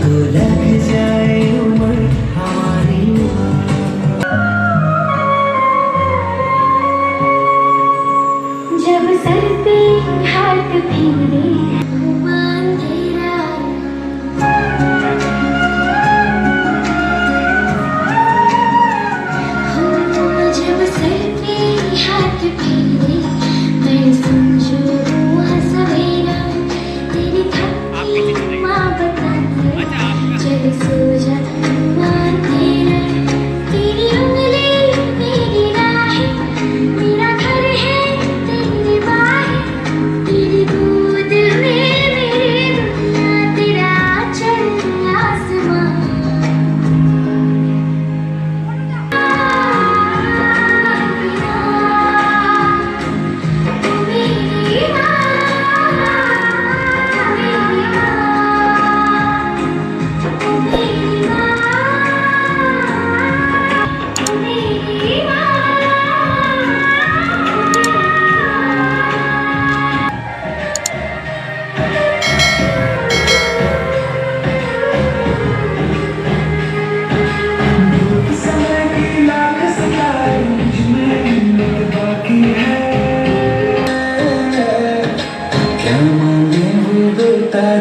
तो लग जाए उम्र हमारी। जब सर पे हाथ फेरे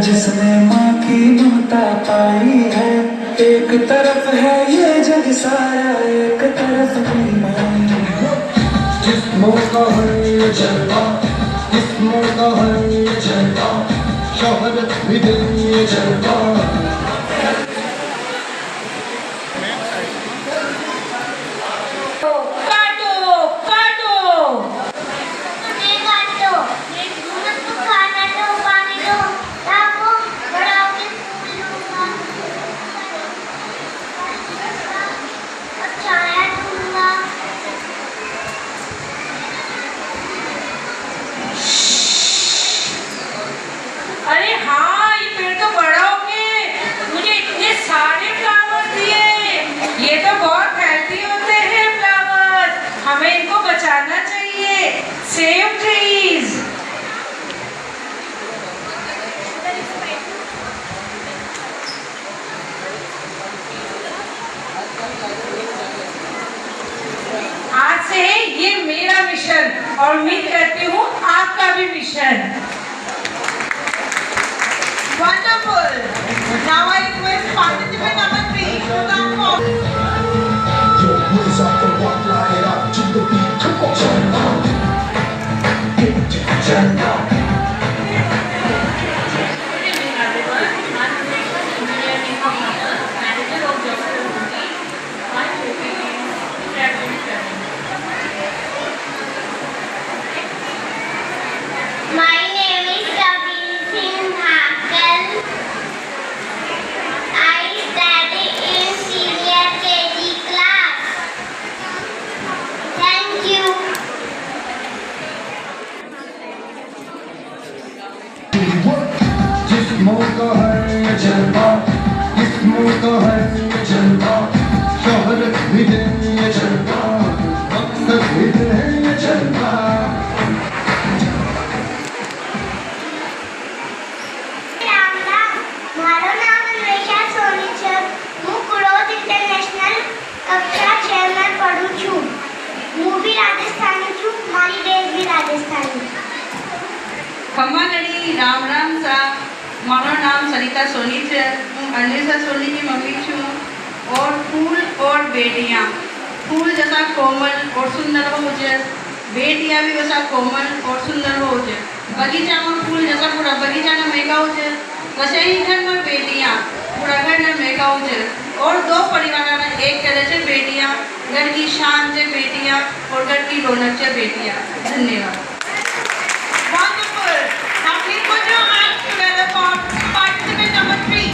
जिसने माँ की ममता पाई है। एक तरफ है ये जग सारा, एक तरफ मेरी माँ। जिस्मों का है ये जलवा, जिस्मों का है ये जलवा, शोहरत भी दिल ये जलवा। अरे हाँ, ये पेड़ तो बड़ा हो गया, मुझे इतने सारे फ्लावर्स दिए। ये तो बहुत हेल्दी होते हैं फ्लावर्स, हमें इनको बचाना चाहिए। Save trees. आज से ये मेरा मिशन और उम्मीद करती हूँ आपका भी mission. Wonderful. Now I request participant number 3 to come forward. Yo, raise up the one, line it up to the beat. Come on, turn on. Turn on. My name is Kabir Singh Thakur. I study in senior KG class. Thank you. जिस्मों का है ये जलवा, जिस्मों का है ये जलवा, शोहरत भी दिल ये जलवा, मकसद भी दिल है ये जलवा। મારું નામ અન્વેષા સોની છે. હું કુડોદ ઇન્ટરનેશનલ કક્ષા 6 માં પઢું છું. હું બી રાજસ્થાની છું. મારી બેન બી રાજસ્થાની. खम्मा लड़ी राम राम सा। मारो नाम सरिता सोनी है। हूँ अन्वेषा सोनी की मम्मी छू। और फूल और बेटियाँ, फूल जैसा कोमल और सुंदर हो जाए, बेटियाँ भी वैसा कोमल और सुंदर हो जाए। बगीचा में फूल जैसा पूरा बगीचा में महका हो जाए, वैसे ही घर में बेटियाँ पूरा घर में महका हो जाए। और दो परिवार में एक तरह से बेटियाँ, घर की शान से बेटियाँ और घर की रौनक से बेटियाँ। धन्यवाद। Wonderful. Now please put your hands together for participant number 3.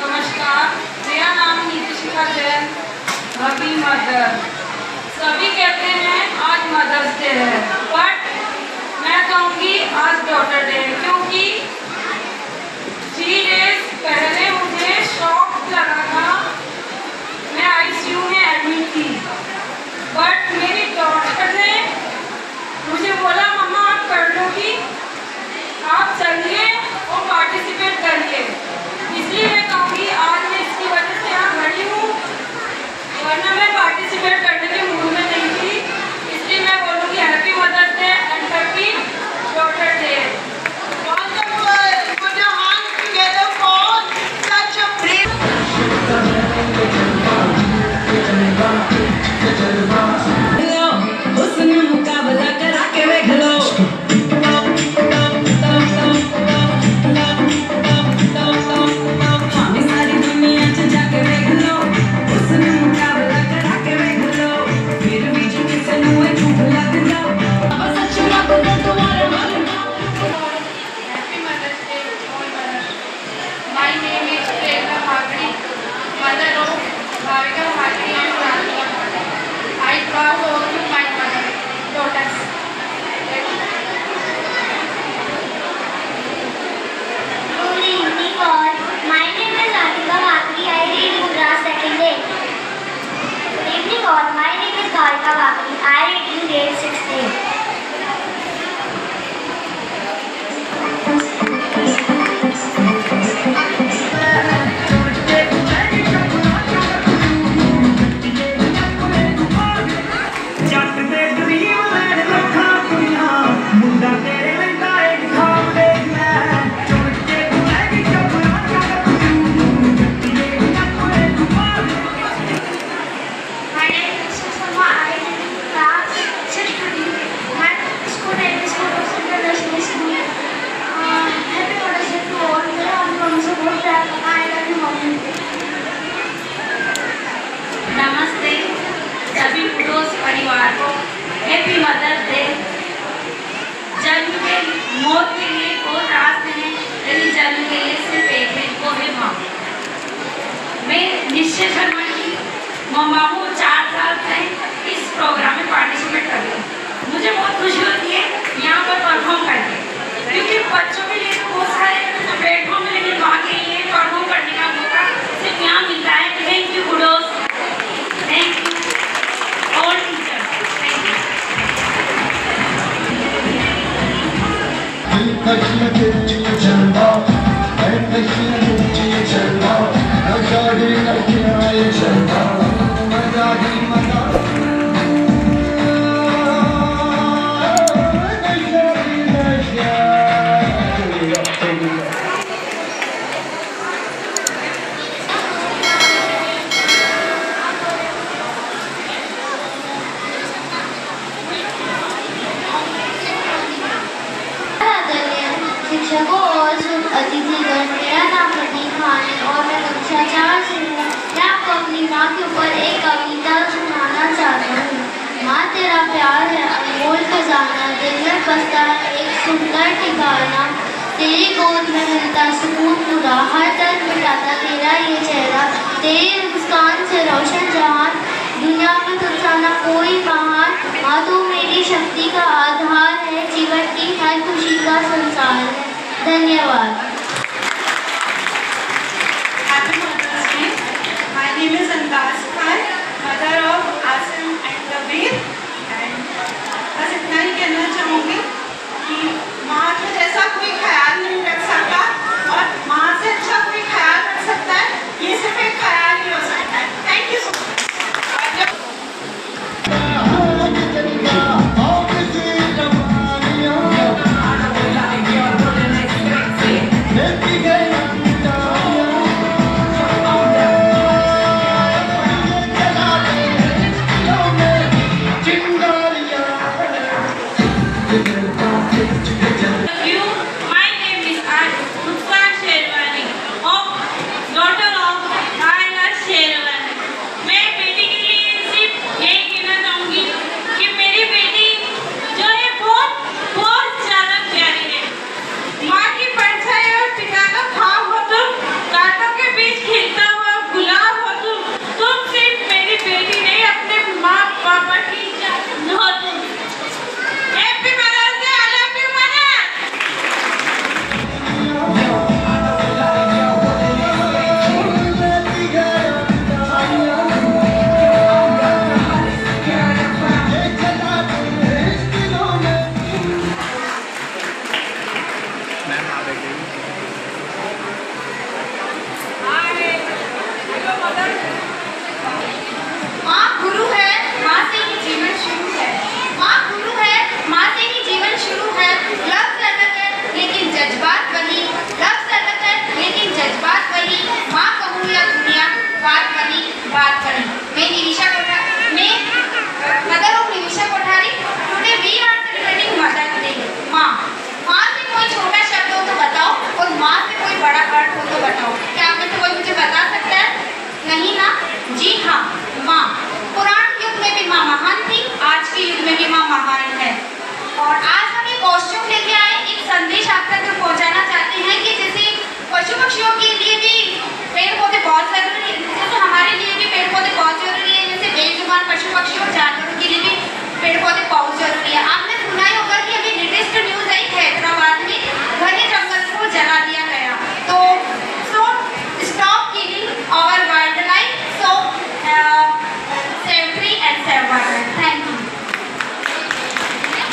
Namaskar. मेरा नाम नीतिशिखा जैन, हैप्पी मदर। आज डॉटर डे है, क्योंकि 3 डेज पहले मुझे शॉक लगा था, मैं आईसीयू में एडमिट थी। बट मेरी डॉटर ने मुझे बोला मम्मा आप कर लोगी, आप चलिए और पार्टिसिपेट करिए। इसलिए मैं कहूँगी आज मैं इसकी वजह से यहाँ खड़ी हूँ, वरना मैं पार्टिसिपेट करने के मूड में नहीं थी। इसलिए मैं बोलूँगी happy mother's day and happy daughter day. उसने मुकाबला करा के देख लो, हमें सारी दुनिया च जाके देख लो, उसने मुकाबला करा के देख लो, फिर भी जो किसे मुँह झूठ लग जाओ, बस अच्छी बात है तुम्हारे मन में। Happy Mother's Day, all mothers. My name is Prerna Bhagri, mother of Bhavika Bhagri and Radhika Bhagri. I proud of you, my mother, daughters. Good evening all. My name is Radhika Bhakri. I read in class 2nd A. Good evening all. My name is Bhavika Bhakri. I read in grade 6th A. जट दे गरीब लैन लखां कुड़ियां, मुंडा तेरे लैंदा एक खाब देख लै, चुन के तू लैगी चपड़ा चढ़ तू, जट्टिए नकुए तू मार। My name is Susama. I read in class 6th D. My school name is Kudos International School. Happy Mother's Day to all. मेरे मम्मी से बहुत प्यार करना है, मेरी मम्मी। नमस्ते सभी कुडोस परिवार को, हैप्पी मदर्स डे। जन्म के मौत के लिए बहुत रास्ते हैं, लेकिन जन्म के लिए सिर्फ एक है, वो है माँ। मैं निश्चय शर्मा की मम्मा हूँ, 4 साल से इस प्रोग्राम में पार्टिसिपेट कर रही हूँ। मुझे बहुत खुशी होती है यहाँ पर परफॉर्म करके, क्योंकि बच्चों के लिए तो बहुत सारे प्लेटफॉर्म है, लेकिन वहाँ के लिए परफॉर्म करने का मौका सिर्फ यहाँ मिलता है। Thank you kudos, thank you all teachers, thank you. Krishna के जन्मा, कृष्ण के जन्मा, आजादी लड़कियां ये जन्मा, आजादी मजा, शिक्षकों और अतिथिगण, मेरा नाम प्रदीप खान है और मैं कक्षा 4 से हूँ। मैं आपको अपनी माँ के ऊपर एक कविता सुनाना चाहता हूँ। माँ तेरा प्यार है अनमोल खजाना, दिल में बसता है एक सुंदर ठिकाना, तेरी गोद में मिलता सुकून पूरा, हर दर्द मिटाता तेरा ये चेहरा, तेरी मुस्कान से रोशन जहान, दुनिया में तुझसा ना कोई महान। माँ तू मेरी शक्ति का आधार है, जीवन की हर खुशी का संसार है। धन्यवाद। Happy Mother's Day. My name is Andas Khan, mother of Asim and Kabir. And बस इतना ही कहना चाहूँगी कि माँ के जैसा कोई ख्याल नहीं रख सकता और माँ से अच्छा कोई ख्याल रख सकता है, ये सिर्फ एक ख्याल ही हो सकता है। Thank you so much. Happy Mother's Day, I love you, mother.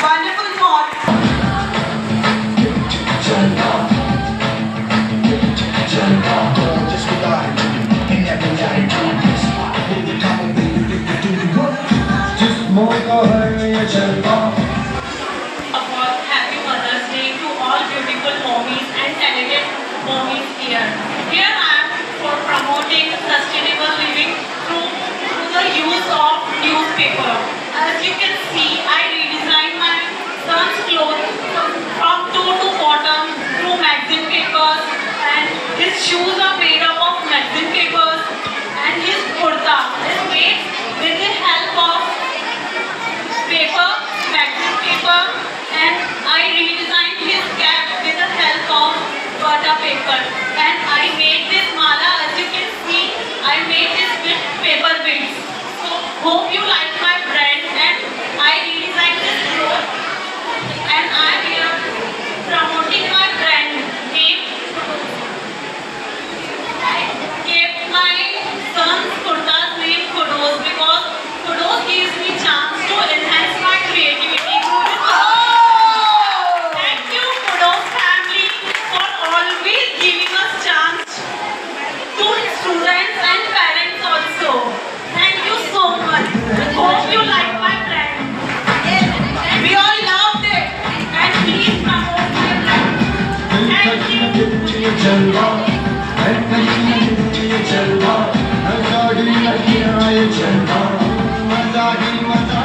wonderful thought. Jalwa, just what I do, and every I do. With the top of it, if you do the work, just more go hurry, Jalwa. Happy Mother's Day to all beautiful mommies and talented mommies here. Here I am for promoting sustainable living through the use of newspaper. As you can see, I redesigned my son's clothes from toe to bottom through magazine papers, and his shoes are made up of magazine papers, and his kurta is made with the help of paper, magazine paper, and I redesigned his cap with the help of butter paper. And I made this mala, as you can see, I made this with paper beads. So hope you like my brand, and I redesigned this cloth, and I am here promoting my brand name. I kept my son's kurta's name Kudos because Kudos gives me chance to enhance my creativity. Thank you, Kudos family, for always giving us chance to students and parents also. Thank you so much. Hope you like my brand. We all loved it, and please promote my brand. Thank you. Jalwa, and Jalwa, Azadi Lagiya Jalwa, Azadi Maza.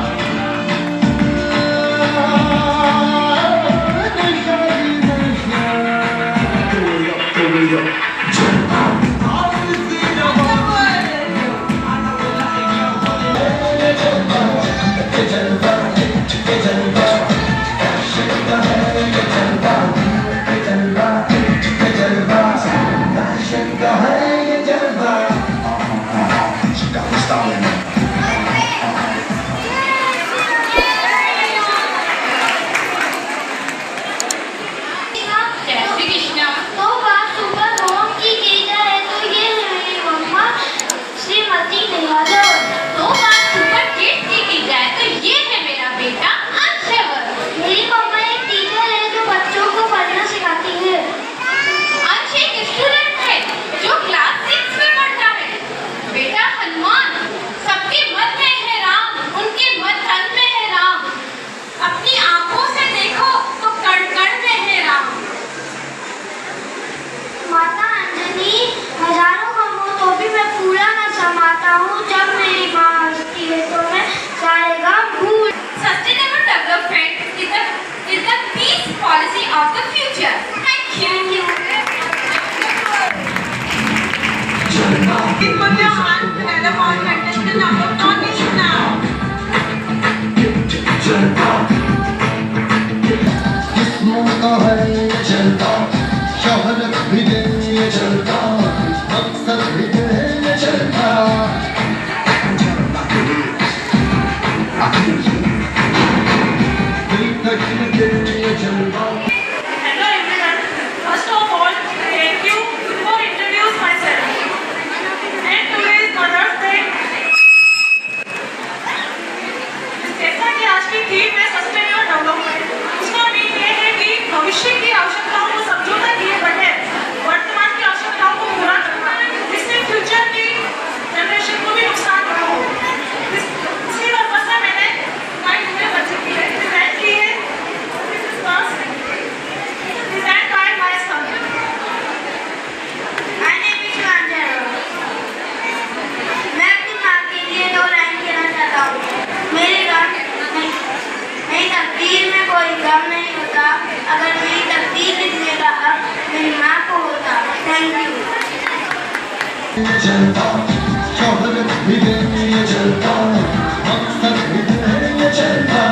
जय श्री कृष्ण। तो बात super home की जाए तो ये है मेरी मम्मा श्रीमती निहाल। तो बात सुपर किड्स की जाए तो ये है मेरा बेटा अंशवर। मेरी मम्मा एक टीचर है जो बच्चों को पढ़ना सिखाती है। अंश एक स्टूडेंट है जो क्लास 6 में पढ़ता है। बेटा हनुमान सबके मन में है राम, उनके मन तन में है राम। अपनी आंखों से देखो तो कण कण में है राम। माता अंजनी हजारों काम हो तो भी मैं पूरा न समाता हूँ। जब मेरी माँ हंसती है तो मैं सारे काम भूल। Sustainable development is the peace policy of the future. Thank you. Please put your hands together for contestant number 14 now. जिस्मों का है ये जलवा, शोहरत भी दे ये जलवा, मकसद भी दे ये जलवा। दिल तक दे ये जलवा। Hello everyone. First of all, thank you for introduce myself. And today is Mother's Day. जैसा कि आज की थीम है सस्टेनेबल डेवलपमेंट, उसका मीन ये है कि भविष्य की आवश्यकताओं को समझौता किए बगैर वर्तमान की आवश्यकताओं को पूरा करना, जिससे फ्यूचर की जनरेशन को भी नुकसान ना हो। इसी वजह से मैंने हमारे पूरे बच्चे की डिजाइन की है। Design by my son. My name is Manjaro। मैं अपनी माँ के लिए 2 लाइन कहना चाहता हूँ। मेरे गम मेरी तकदीर में कोई गम नहीं होता। अगर मेरी तकदीर लिखने का हक मेरी माँ को होता। Thank you. ये जलवा, शोहरत भी दे ये जलवा, मकसद भी दे ये जलवा।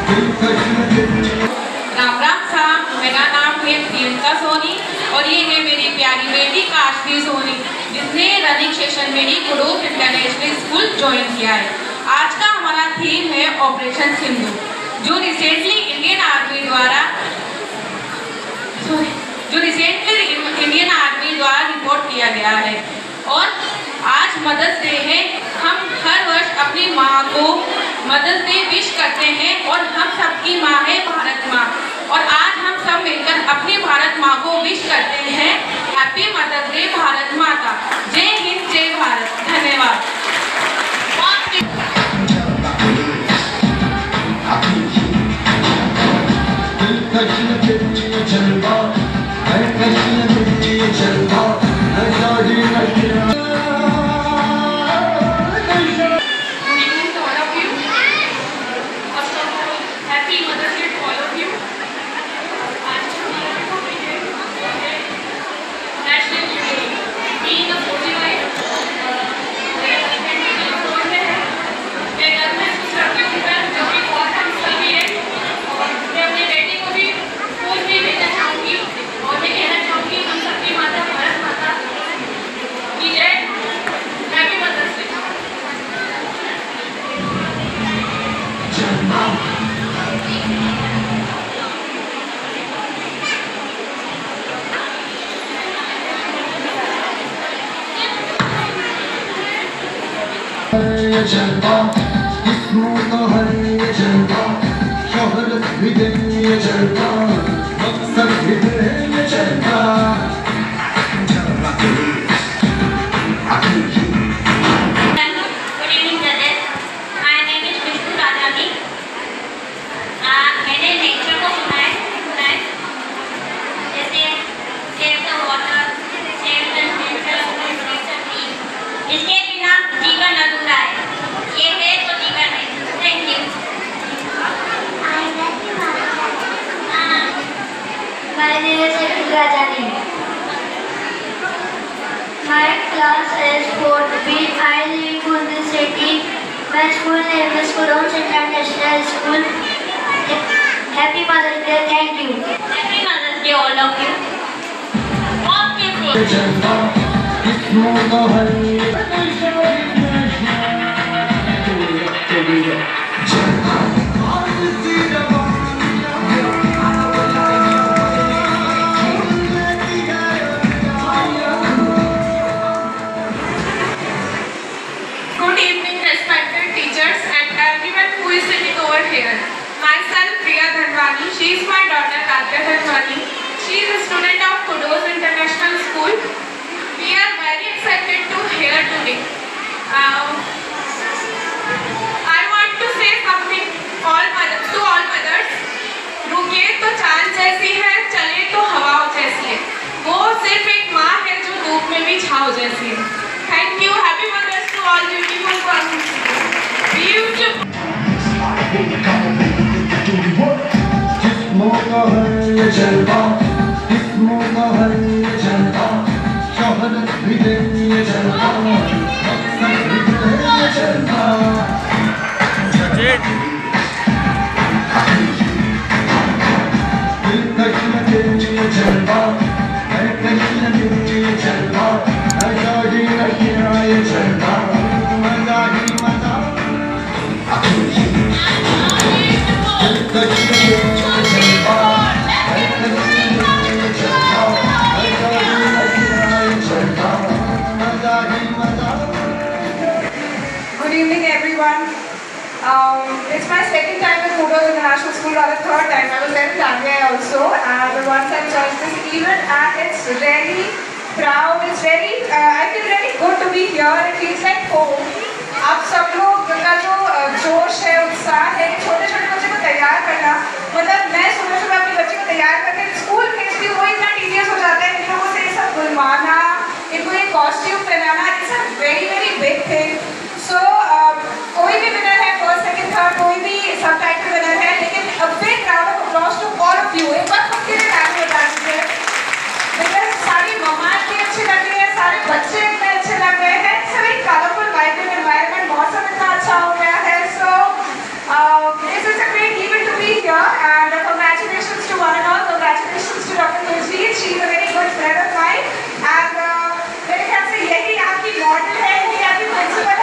दिल तक दे राम राम साहब, मेरा नाम है प्रियंका सोनी और ये है मेरी प्यारी बेटी काशवी सोनी, जिसने रनिंग सेशन मेरी कुडूस इंटरनेशनल स्कूल ज्वाइन किया है। आज का हमारा थीम है ऑपरेशन सिंधु, जो रिसेंटली इंडियन आर्मी द्वारा रिपोर्ट किया गया है। और आज मदर्स डे है माँ को मदर्स डे विश करते हैं और हम सबकी माँ है भारत माँ और आज हम सब मिलकर अपनी भारत माँ को विश करते हैं हैप्पी मदर्स डे भारत माता। जय हिंद जय भारत। धन्यवाद। जलवा इसमें तो है ये जलवा शोहरत भी दे ये जलवा मकसद भी दे ये जलवा जलवा Good evening, judges. My name is Vishnu Rajani. मैंने नेचर को सुना है जैसे save the water, save the nature, save the tree. इसके बिना जीवन अधूरा है। ये है तो जीवन है। Thank you. My name is Vishnu Rajani. My class is 4B. I live in Kundi City. My school name is Kudos International School. Happy Mother's Day. Thank you. Happy Mother's Day, all of you. ये जलवा इसमें तो है ये Good evening, respected teachers and everyone who is sitting over here. Myself, Priya Dhanwani. She is my daughter, Radha Dhanwani. She is a student of Kudos International School. We are very excited to hear today. I want to say something to all mothers. रुके तो चांद जैसी है, चले तो हवाओं जैसी है। वो सिर्फ एक माँ है जो धूप में भी छाँव जैसी है। Thank you. Happy Mothers to all beautiful ones. Beautiful. जिस्मों का है ये जलवा जिस्मों का है ये जलवा शोहरत भी दे ये जलवा मकसद भी दे ये जलवा दिल दे ये जलवा है कहीं दे ये जलवा आजादी रखिया ये जलवा मजा ही मजा Good evening, everyone. It's my second time at Kudos International School, or the third time. I was there in Zambia also, and once I joined this event, and it's really proud. It's very, I feel really good to be here. It feels like home. आप सब लोग का जो जोश है, उत्साह है, छोटे छोटे बच्चे को तैयार करना, मतलब मैं सुबह सुबह अपने बच्चे को तैयार करके स्कूल भेजती हूँ, वो इतना टीडियस हो जाता है इन लोगों से सब बुलवाना, इनको ये कॉस्ट्यूम पहनाना, it's a very very big thing. So कोई भी विनर है, फर्स्ट सेकंड थर्ड, कोई भी सब टाइटल विनर है, लेकिन a big round of applause to all of you. एक बार खुद के लिए ताली बजा दीजिए, बिकॉज सारी मम्मा इतनी अच्छी लग रही है, सारे बच्चे इतने अच्छे लग रहे हैं, it's a very colourful vibrant environment, मौसम इतना अच्छा हो गया है। सो this is a great event to be here, and congratulations to one and all. Congratulations to Dr. Nurjeet. She is a very good friend of mine, and मेरे ख्याल से यही आपकी मॉडल है, यही आपकी प्रिंसिपल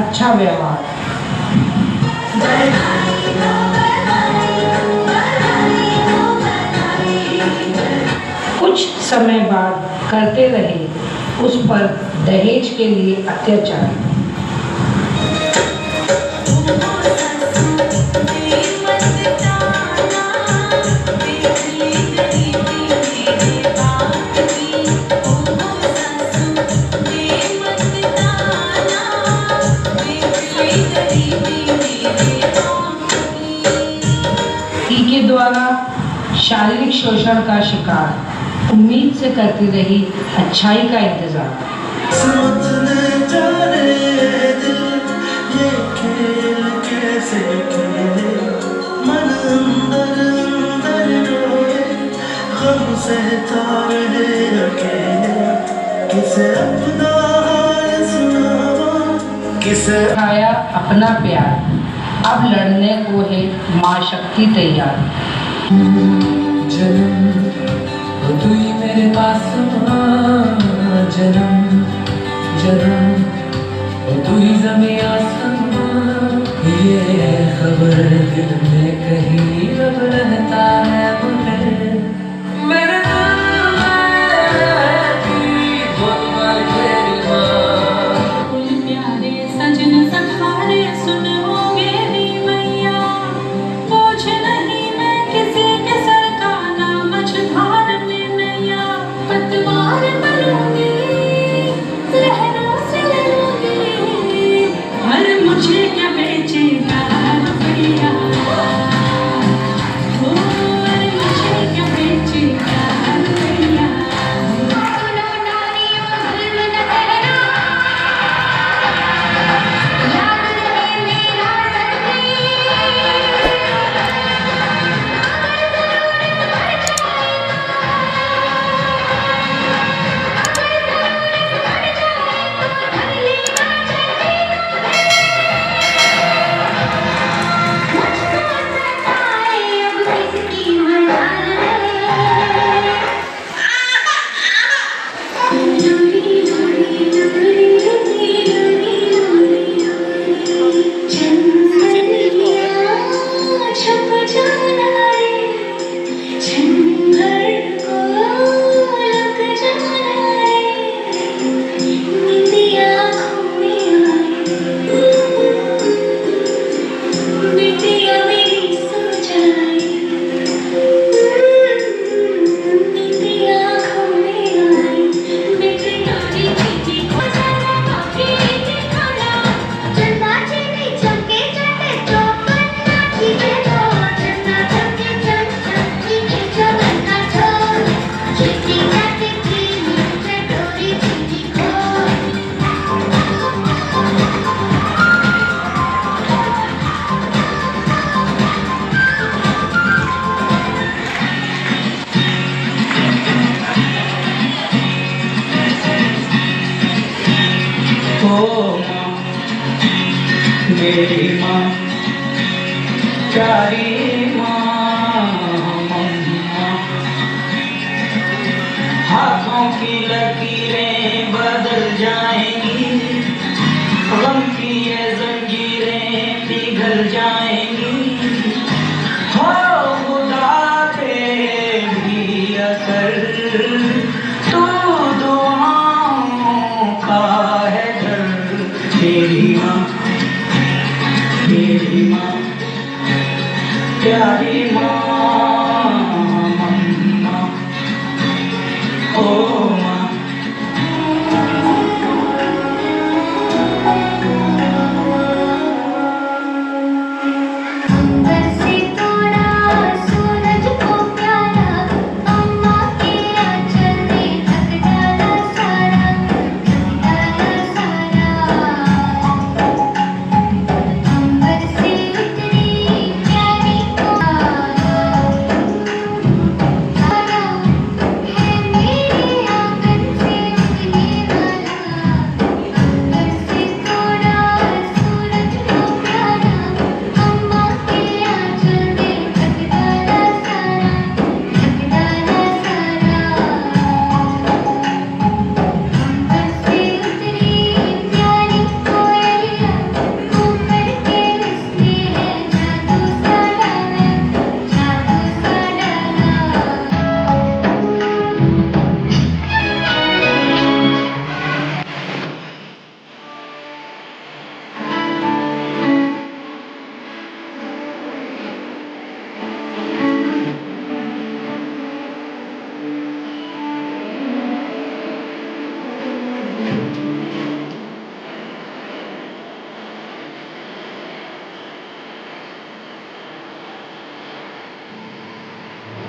अच्छा व्यवहार। कुछ समय बाद करते रहे उस पर दहेज के लिए अत्याचार। के द्वारा शारीरिक शोषण का शिकार, उम्मीद से करती रही अच्छाई का इंतजार। ये खेल कैसे खेले, मन अंदर अंदर रोए, गम सहता रहे अकेले, किसे अपना हाल सुनावा, किसे खाया अपना प्यार, अब लड़ने को है माँ शक्ति तैयार। जन्म हो तू ही मेरे पास, जन्म जन्म हो तू ही ज़मीं आसमां, ये खबर दिल में कहीं रब रहता है मुझे, मेरे दिल में तेरी बोल तेरी माँ। कुल प्यारे सजन सखारे सुन मेरी माँ प्यारी माँ, मम्मा, हाथों की लकीरें बदल जाएंगी, गम की ये जंजीरें पिघल जाएंगी, हो खुदा पे भी असर, तू दुआओं का है डर। मेरी माँ प्यारी माँ, मम्मा, ओ माँ। है मेरे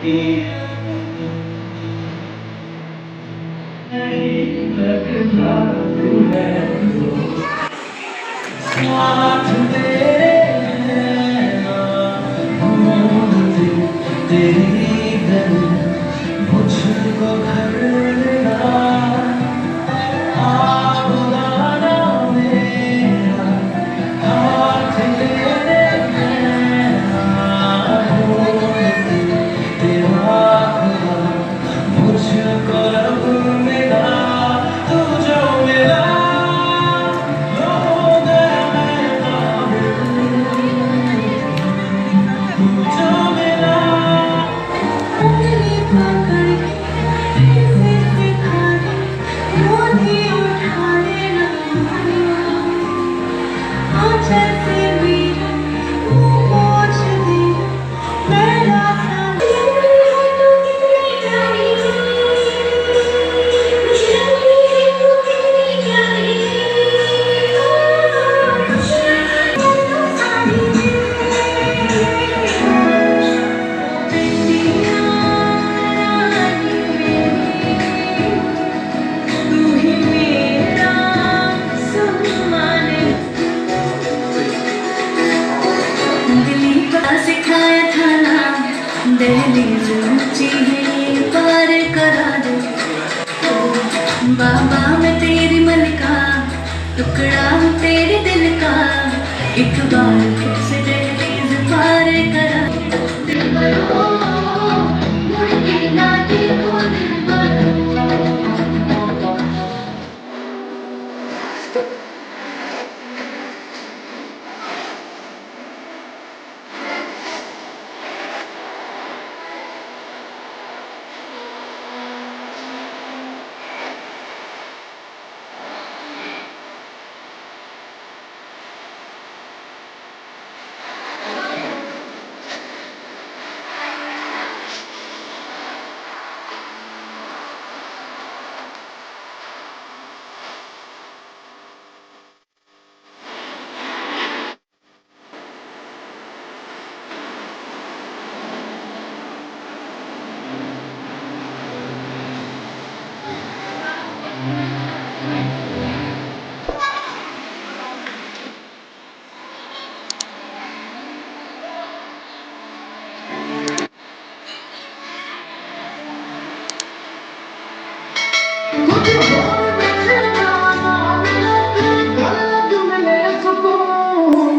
साथ तेरे नैना ढूंढते तेरी गली मुझको घर मिला बुलाना मेरा हाथ तेरे नैना ढूंढते तेरा खुदा मुझको रब मिला तू जो मिला सिखाया था ना दहलीज ऊंची है पार करा दे बाबा मैं तेरी मन का टुकड़ा हूँ तेरे दिल का एक बार फिर से दहलीज पार करा दे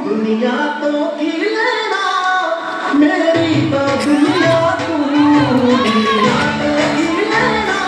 दुनिया तो की लेना मेरी तो दुनिया तू दुनिया तो की लेना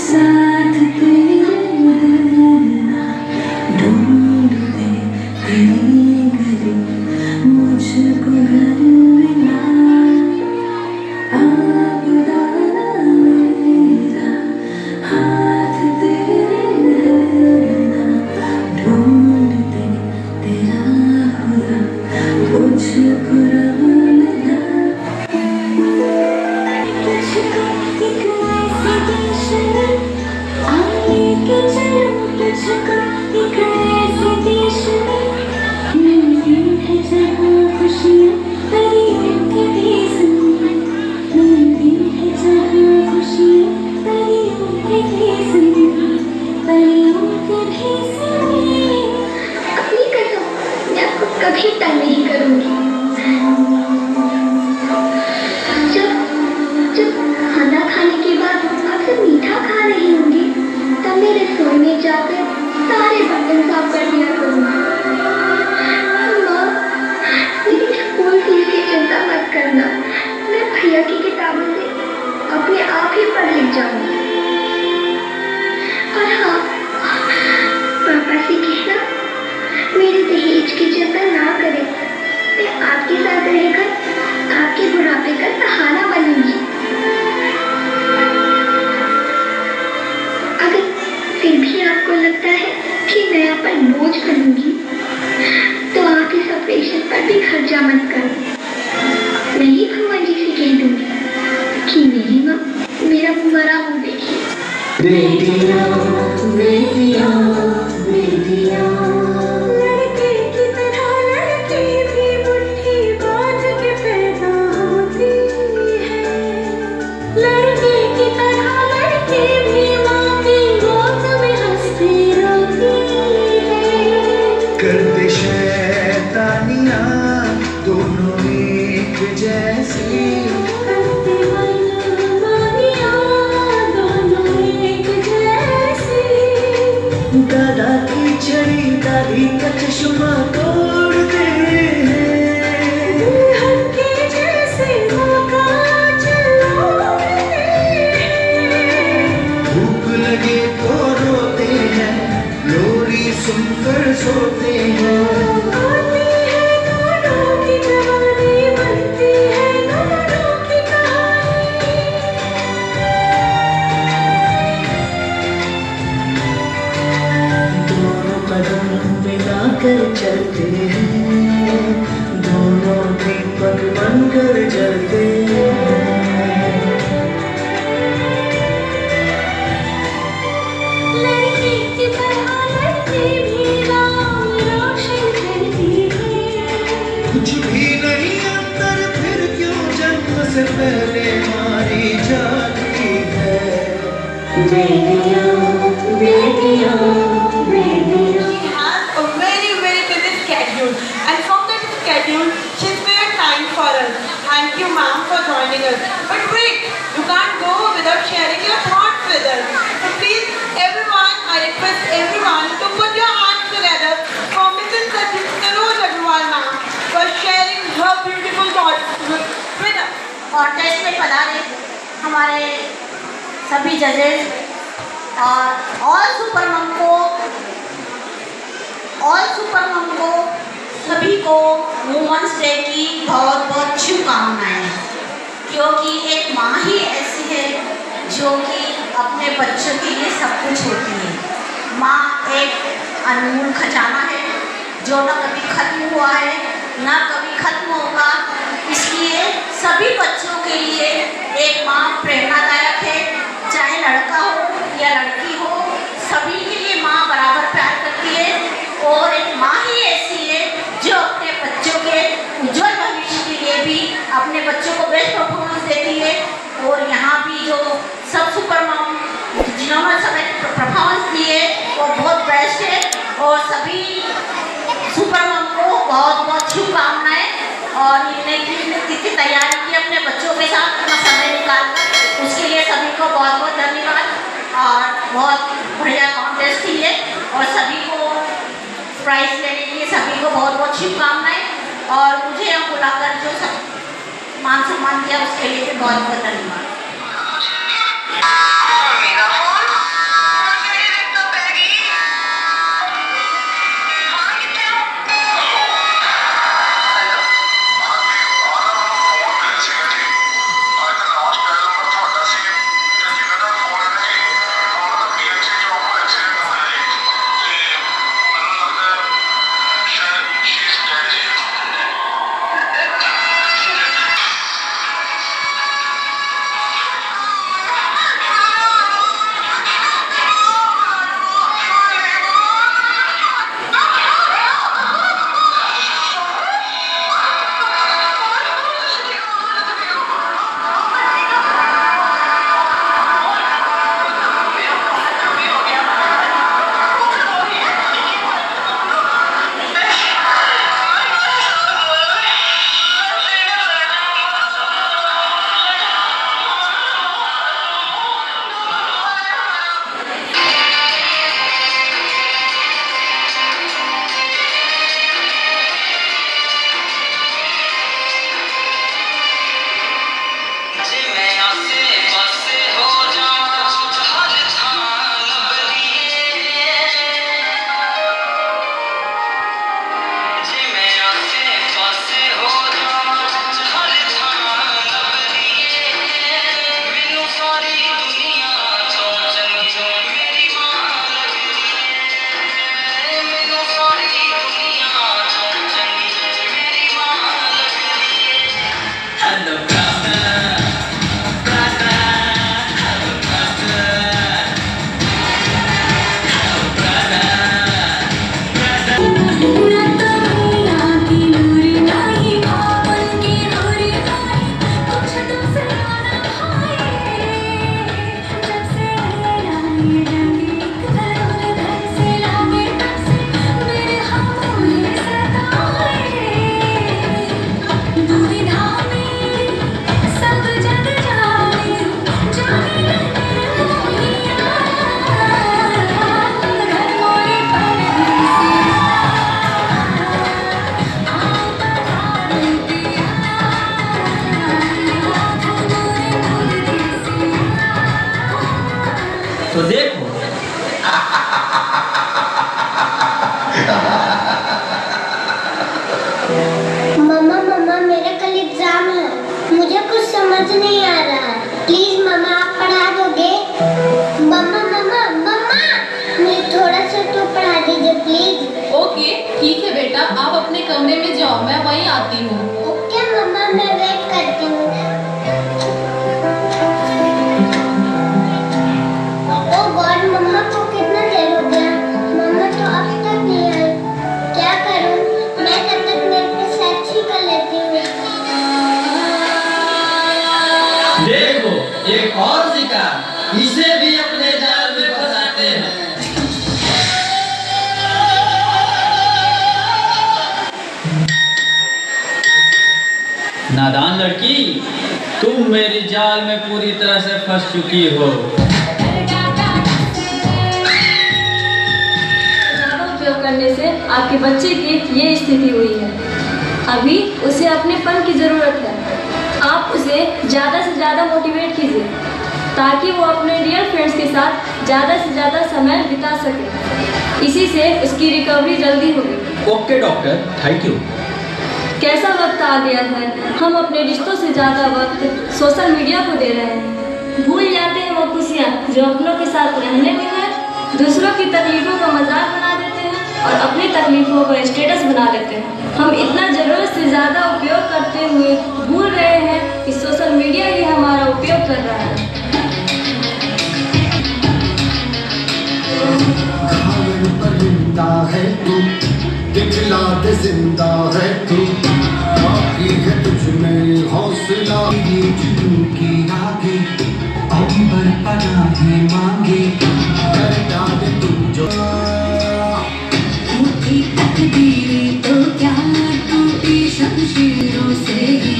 साथ तेरे ढूंढते तेरी गली मुझको घर मिला बुलाना मेरा हाथ तेरे नैना ढूंढते तेरा खुदा मुझको रब मिला तुझको एक ऐसी देश में आने के चलो तुझको एक ऐसे देश में मिलती है जहाँ खुशियाँ परियों के देश में मिलती है जहाँ खुशियाँ परियों के देश में परियों के देश में अपनी कसम मैं आपको कभी तंग नहीं करूँगी जब खाना खाने के बाद आपसे मीठा खा रही होंगी तब मैं रसोई में जाकर सारे बर्तन साफ कर दिया करूँगी। माँ, मेरी स्कूल फीस की चिंता मत करना, मैं भैया की किताबों से अपने आप ही पढ़ लिख जाऊँगी। आपकी चिंता ना करें, मैं आपके साथ रहकर आपके बुढ़ापे का सहारा बनूंगी। अगर फिर भी आपको लगता है कि मैं आप पर बोझ बनूंगी, तो आप इस ऑपरेशन पर भी खर्चा मत करो। मैं ही भगवान जी से कह दूंगी कि मेरी माँ मेरा बड़ा मुंह देखिए। बेटियां बेटियां बेटियां, लड़के की तरह लड़की भी मुट्ठी बांध के पैदा होती है। लड़के की तरह लड़की भी माँ की गोद में हंसती रोती है। करते शैतानियां दोनों एक जैसी, करते मनमानियां दोनों एक जैसी। दादा की छड़ी दादी का चश्मा तोड़ते हैं। दुल्हन के जैसे मौका चलोते हैं। भूख लगे तो रोते हैं, लोरी सुनकर सोते हैं। आती है दोनों की जवानी, बनती है दोनों की कहानी। दोनों कदम मिलाकर चलते हैं, दोनों दीपक बनकर जलते हैं। लड़की की तरह लड़की भी राम रोशन करती है। कुछ भी नहीं अंदर, फिर क्यों जन्म से पहले मारी जाती है। बेटियां बेटियां बेटियां। She has a very busy schedule, and from that schedule, she spared time for us. Thank you, ma'am, for joining us. But wait, you can't go without sharing your thoughts with us. So please, everyone, I request everyone to put your hands together for Mrs. Saroj Agrawal, ma'am, for sharing her beautiful thoughts with us. और test में पधारे हमारे सभी जजेस और all super मम को सभी को वुमेन्स डे की बहुत बहुत शुभकामनाएं। क्योंकि एक माँ ही ऐसी है जो कि अपने बच्चों के लिए सब कुछ होती है। माँ एक अनमोल खजाना है जो न कभी खत्म हुआ है ना कभी खत्म होगा। इसलिए सभी बच्चों के लिए एक माँ प्रेरणादायक है, चाहे लड़का हो या लड़की हो, सभी के लिए माँ बराबर प्यार करती है। और एक माँ ही ऐसी है जो अपने बच्चों के उज्जवल भविष्य के लिए भी अपने बच्चों को बेस्ट परफॉर्मेंस देती है। और यहाँ भी जो सब सुपर मॉम जिन्होंने समय परफॉर्मेंस दी है वो बहुत बेस्ट है। और सभी सुपर मॉम को बहुत बहुत शुभकामनाएं। और इन्होंने कितनी तैयारी की अपने बच्चों के साथ अपना समय निकालकर, उसके लिए सभी को बहुत बहुत धन्यवाद। और बहुत बढ़िया कॉन्टेस्ट थी है और सभी को प्राइज लेने के लिए सभी को बहुत बहुत शुभकामनाएं। और मुझे यहाँ बुलाकर जो मान सम्मान किया उसके लिए भी बहुत बहुत धन्यवाद। कमरे में जाओ, मैं वहीं आती हूँ। ओके मम्मा, मैं वेट करती हूँ। ओह गॉड, मम्मा को कितना देर हो गया, मम्मा तो अब तक नहीं आई। क्या करूँ? मैं तब तक मेरे साथ ही कर लेती हूँ। देखो एक और शिकार, इसे भी अपने जाल में फंसाते हैं। नादान लड़की, तुम मेरी जाल में पूरी तरह से फंस चुकी हो। ज्यादा उपयोग करने से आपके बच्चे की ये स्थिति हुई है। अभी उसे अपनेपन की जरूरत है। आप उसे ज़्यादा से ज़्यादा मोटिवेट कीजिए ताकि वो अपने रियल फ्रेंड्स के साथ ज़्यादा से ज़्यादा समय बिता सके। इसी से उसकी रिकवरी जल्दी होगी। Okay doctor, thank you. कैसा वक्त आ गया है, हम अपने रिश्तों से ज़्यादा वक्त सोशल मीडिया को दे रहे हैं। भूल जाते हैं वो खुशियाँ जो अपनों के साथ रहने में है। दूसरों की तकलीफ़ों का मजाक बना देते हैं और अपनी तकलीफ़ों का स्टेटस बना लेते हैं। हम इतना ज़रूरत से ज़्यादा उपयोग करते हुए भूल रहे हैं कि सोशल मीडिया ही हमारा उपयोग कर रहा है। परिंदा है तू, दिखला दे जिंदा है तू, बाकी है तुझ में हौसला। ये जिनकी आगे अंबर पनाही मांगे, कर डाले तू जो टूटी तकदीर तो क्या टूटी शमशीरों से ही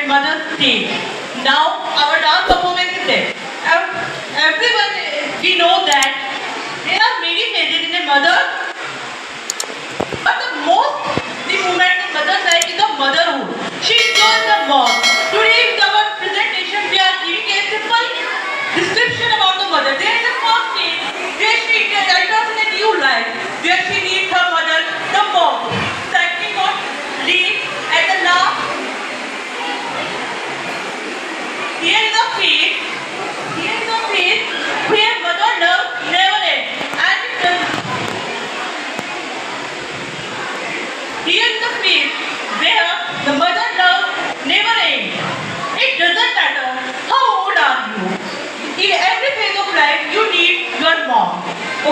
Mother's Day. Now our dance performance is there. Everyone, we know that there are many phases in a mother, but the moment in mother's life is the motherhood. She enjoys the most. Today in our presentation we are giving a simple description about the mother. There is a first phase where she enters in a new life, where she needs her mother the most. Second one, leave at the last. Here is a phase where mother love never ends, and it does. Here is the phase where the mother love never ends. It doesn't matter how old are you. In every phase of life, you need your mom.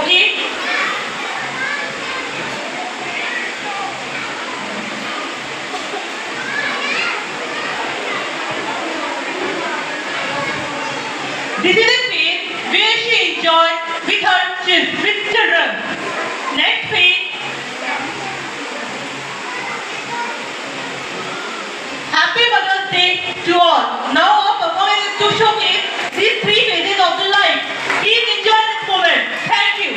Okay? This is a phase where she enjoys with her children. Next phase, Happy Mother's Day to all. Now our performance is to showcase these three phases of the life. Please enjoy this moment. Thank you.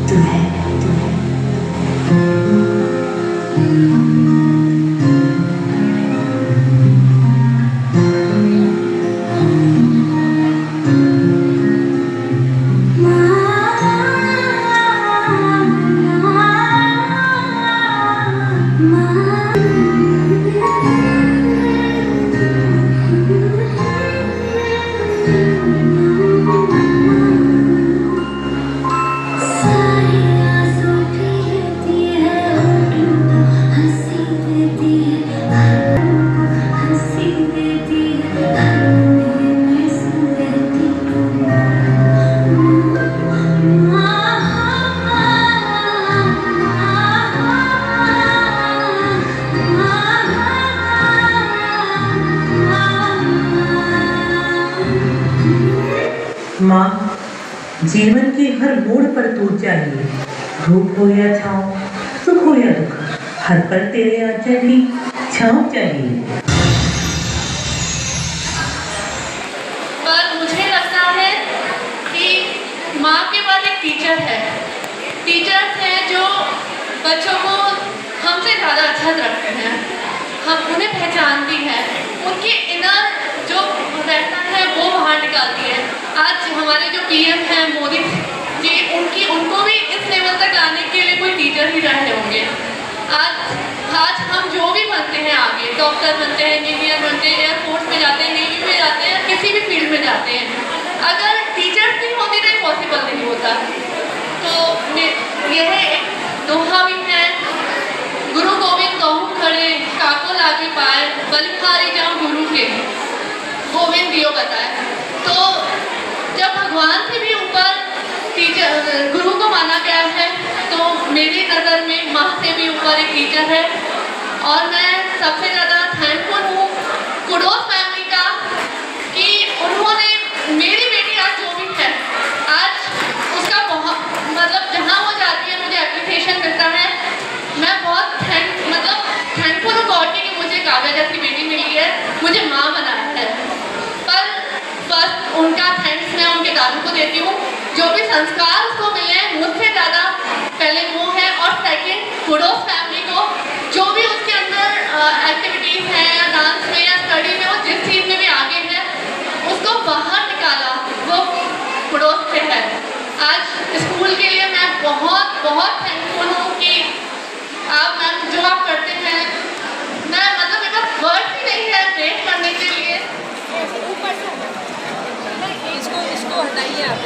तू जीवन के हर मोड़ पर तू चाहिए, धूप हो या छाँव, सुख हो या दुख, हर पल तेरे आंचल की छाँव चाहिए। पर मुझे लगता है कि माँ के बाद एक टीचर है, टीचर्स हैं जो बच्चों को हमसे ज़्यादा अच्छा रखते हैं, हम उन्हें पहचानती हैं, उनके इनर जो रहता है वो बाहर निकालती है। आज हमारे जो पीएम हैं मोदी जी, उनको भी इस लेवल तक आने के लिए कोई टीचर ही रहे होंगे। आज हम जो भी बनते हैं आगे, डॉक्टर बनते हैं, इंजीनियर बनते हैं, एयरफोर्स में जाते हैं, नेवी में जाते हैं, किसी भी फील्ड में जाते हैं, अगर टीचर्स नहीं होती तो पॉसिबल नहीं होता। तो यह एक दोहा भी है, गुरु गोविंद कहूँ खड़े, काको लागे पाए, बलिहारी जाऊँ गुरु के, गोविंद दियो बताए। तो जब भगवान से भी ऊपर टीचर गुरु को माना गया है, तो मेरी नज़र में माँ से भी ऊपर एक टीचर है। और मैं सबसे ज़्यादा थैंकफुल हूँ कुडोस फैमिली का कि उन्होंने मेरी बेटी आज जो भी है, आज उसका बहुत मतलब जहाँ वो जाती है मुझे एप्रिसिएशन मिलता है। मैं बहुत थैंकफुल हूँ गॉड की कि मुझे काव्या जैसी बेटी मिली है, मुझे माँ बनाया है। पर फर्स्ट उनका थैंक्स मैं उनके दादू को देती हूँ, जो भी संस्कार उसको मिले मुझसे ज़्यादा पहले वो है। और सेकंड कुडोस फैमिली को, जो भी उसके अंदर एक्टिविटीज़ हैं या डांस में या स्टडी में, वो जिस चीज़ में भी आगे है उसको बाहर निकाला, वो कुडोस से है। आज स्कूल के लिए मैं बहुत बहुत थैंकफुल हूँ कि आप मैम जो आप करते हैं, मैं मतलब मेरे पास वर्ड ही नहीं है रेट करने के लिए। इसको हटाइए आप।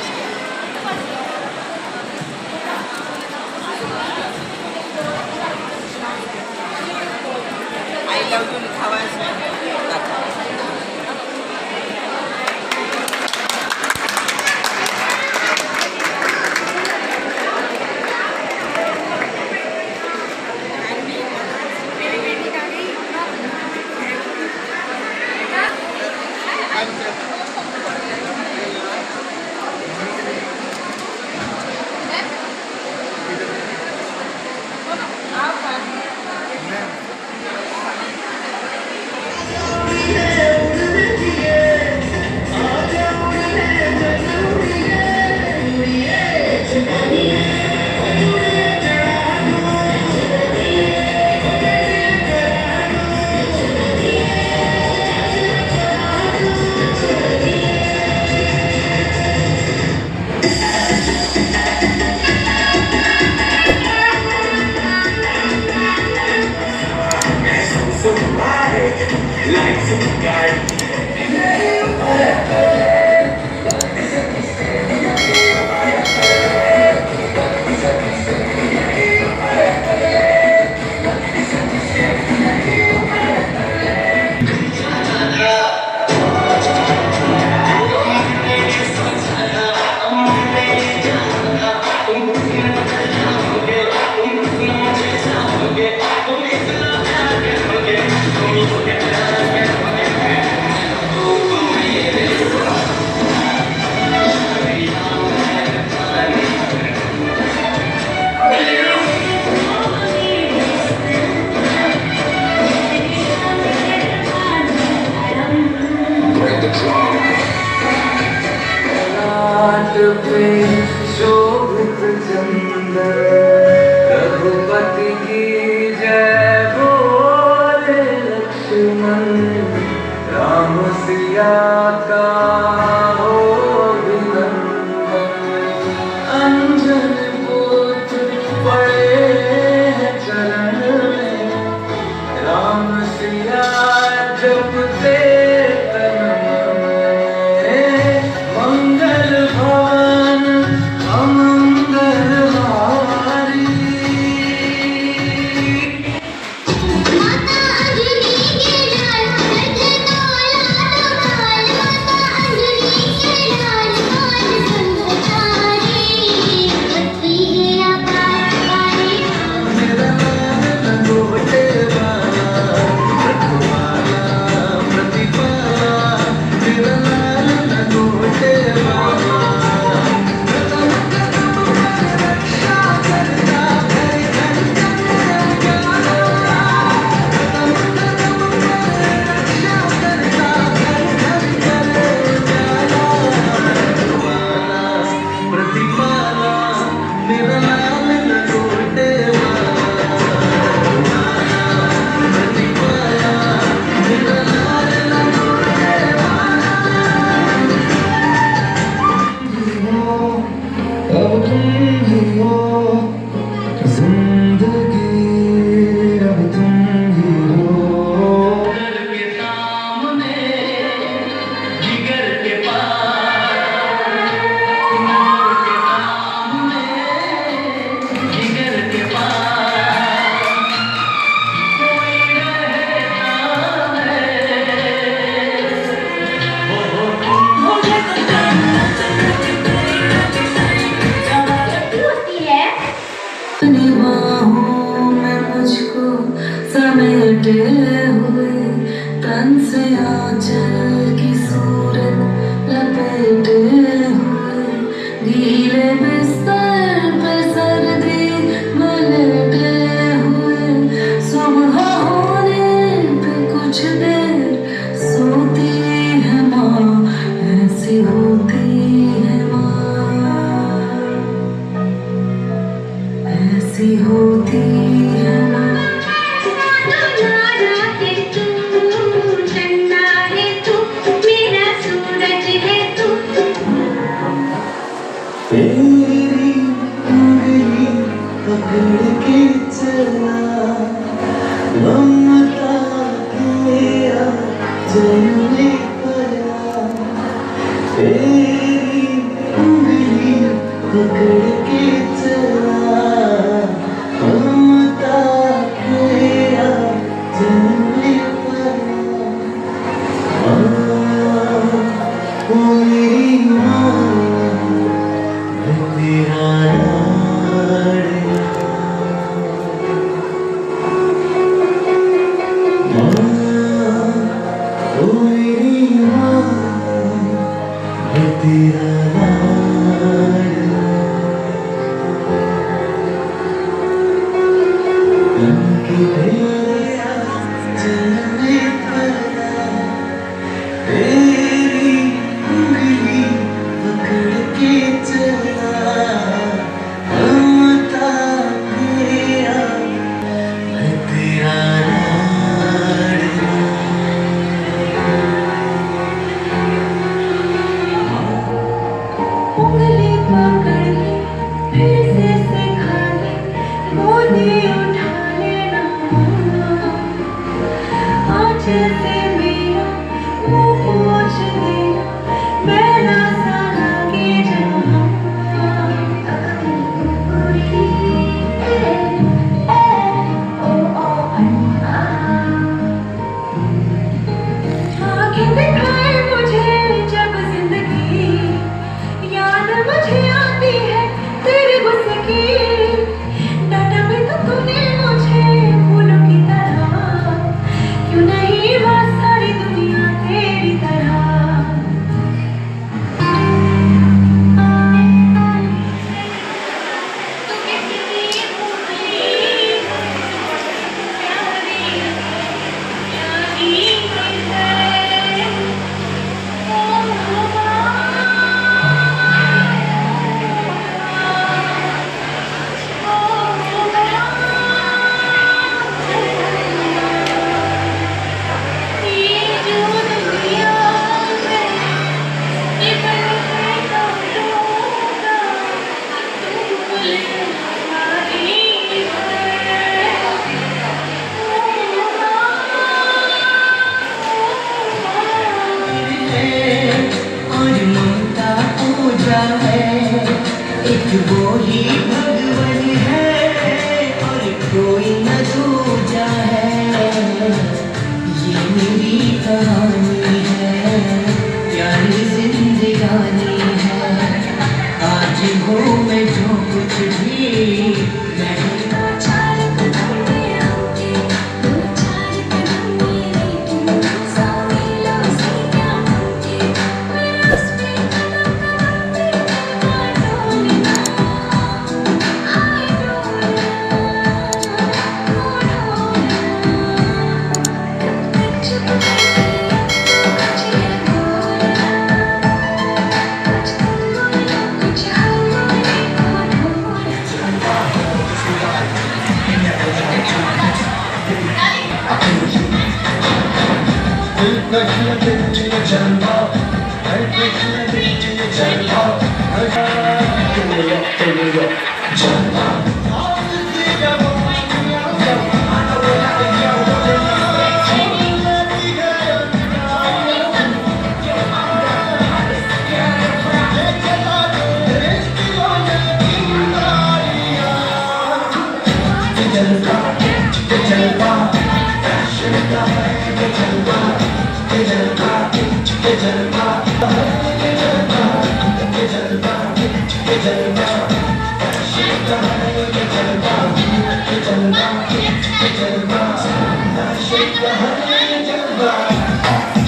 ही हो जिंदगी, अब तुम ही हो। घर के सामने जिगर के पास, घर के सामने जिगर के पास कोई रहता है, वो मुझे होती है। निभाओं में मुझको समेटे हुए, तन से आंचल की सूरत लपेटे हुए, गीले बिस्तर पे सर्दी में लेटे हुए, सुबह होने पे कुछ देर सोती है माँ, ऐसी होती है माँ, ऐसी होती है माँ। ठंडा है तू, मेरा सूरज है तू। तेरी उंगली पकड़ के चला, ममता तेरा जन्मे पड़ा। तेरी उंगली पकड़ के चला, ममता तेरा जन्मे पड़ा। ओ मेरी माँ, मैं तेरा लाडला। ओ मेरी माँ, मैं तेरा लाडला। उनकी तेरा जन्मे पड़ा, तेरी उंगली पकड़ के चला, ममता तेरा, मैं तेरा लाडला। उंगली पकड़ के फिर से सिखा दे, गोदी उठा लेना, आंचल से मेरा मुंह पोंछ देना, पहला सा लागे जहाँ। आँखें दिखाए मुझे जब जिंदगी, याद मुझे आती है तेरे गुस्से की। डांटा भी तो तूने मुझे फूलों की तरह, क्यों नहीं बात सारी दुनिया तेरी तरह। तू किसी की भूली, प्यारी प्यारी है। और ममता पूजा है, एक वो ही भगवान है और कोई न दूजा है। ये मेरी कहानी है, प्यारी जिंदगानी है। आज हो मैं जो कुछ भी, मैं Krishna, Krishna, Krishna, Krishna, Krishna,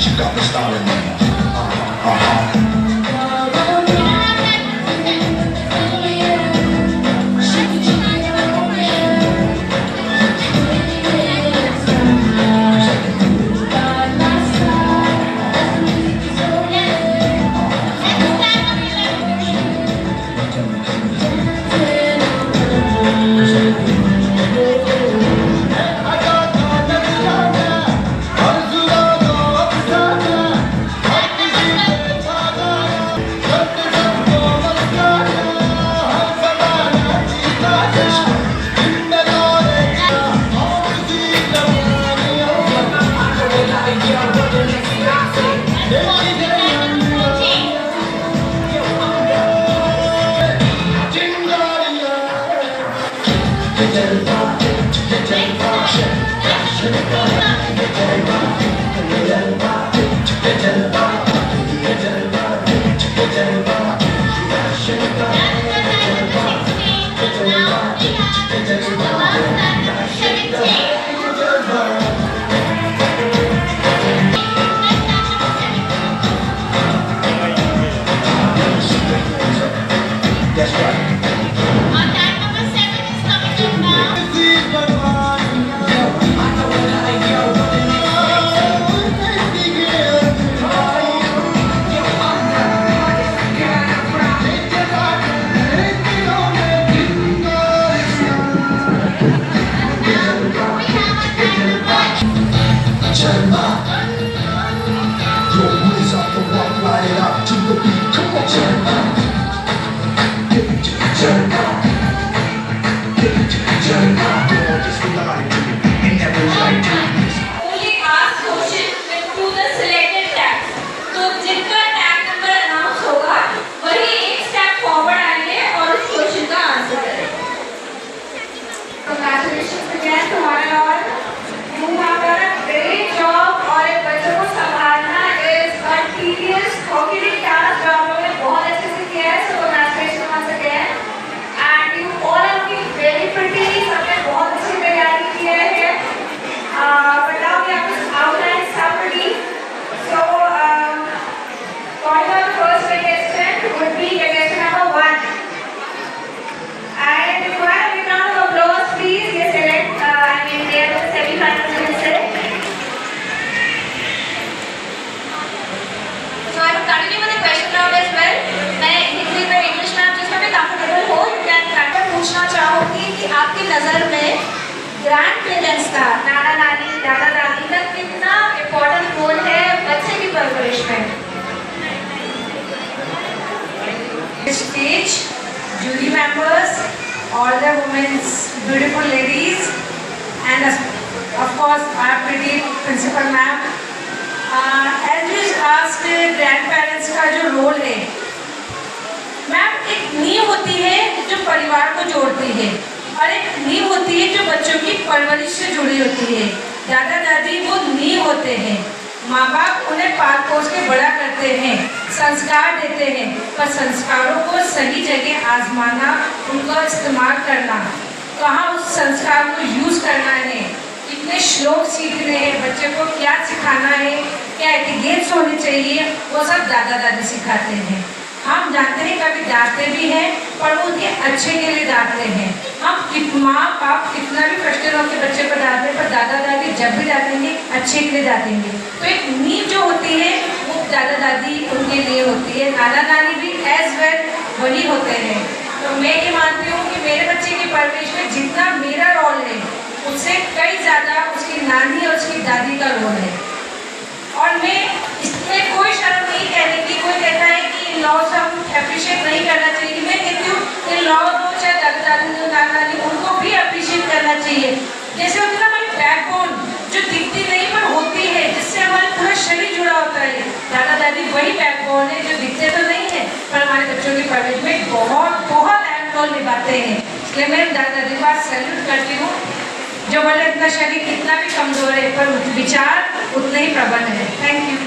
She got the style in me. That's right. आपकी नज़र में ग्रैंड पेरेंट्स का, नाना नानी दादा दादी का कितना इम्पोर्टेंट रोल है बच्चे की परवरिश में? Stage, jury members, all the women's beautiful ladies, and of course our pretty principal ma'am. As we asked, grandparents का जो रोल है, मैम एक नींव होती है जो परिवार को जोड़ती है और एक नींव होती है जो बच्चों की परवरिश से जुड़ी होती है। दादा दादी वो नींव होते हैं, माँ बाप उन्हें पाल पोस के बड़ा करते हैं, संस्कार देते हैं, पर संस्कारों को सही जगह आजमाना, उनका इस्तेमाल करना, कहाँ उस संस्कार को यूज़ करना है, कितने श्लोक सीखने हैं, बच्चे को क्या सिखाना है, क्या एटिकेट्स होनी चाहिए, वो सब दादा दादी सिखाते हैं। हम जानते हैं कभी डांटते भी हैं पर वो उनके अच्छे के लिए डांटते हैं। हम माँ बाप कितना भी फ्रस्ट्रेट होकर बच्चे को डांटते हैं पर दादा दादी जब भी डांटेंगे अच्छे के लिए डांटेंगे। तो एक नींव जो होती है वो दादा दादी उनके लिए होती है, नाना नानी भी एज वेल वही होते हैं। तो मैं ये मानती हूँ कि मेरे बच्चे की परवरिश में जितना मेरा रोल है उससे कई ज़्यादा उसकी नानी और उसकी दादी का रोल है। और मैं इसमें कोई शर्म नहीं कहने की, कोई कहता है कि इन लॉ से हम अप्रिशिएट नहीं करना चाहिए। कि मैं कहती हूँ इन लॉ को चाहे दादा दादी दादी उनको भी अप्रिशिएट करना चाहिए। जैसे होती है ना हमारी बैकबोन जो दिखती नहीं पर होती है, जिससे हमारा पूरा शरीर जुड़ा होता है। दादा दादी वही बैकबोन है जो दिखते तो नहीं है पर हमारे बच्चों की परवरिश में बहुत बहुत अहम रोल निभाते हैं। इसलिए मैं दादा दादी को आज सैल्यूट करती हूँ, जो भले इतना शरीर कितना भी कमजोर है पर विचार उतने ही प्रबल है। Thank you.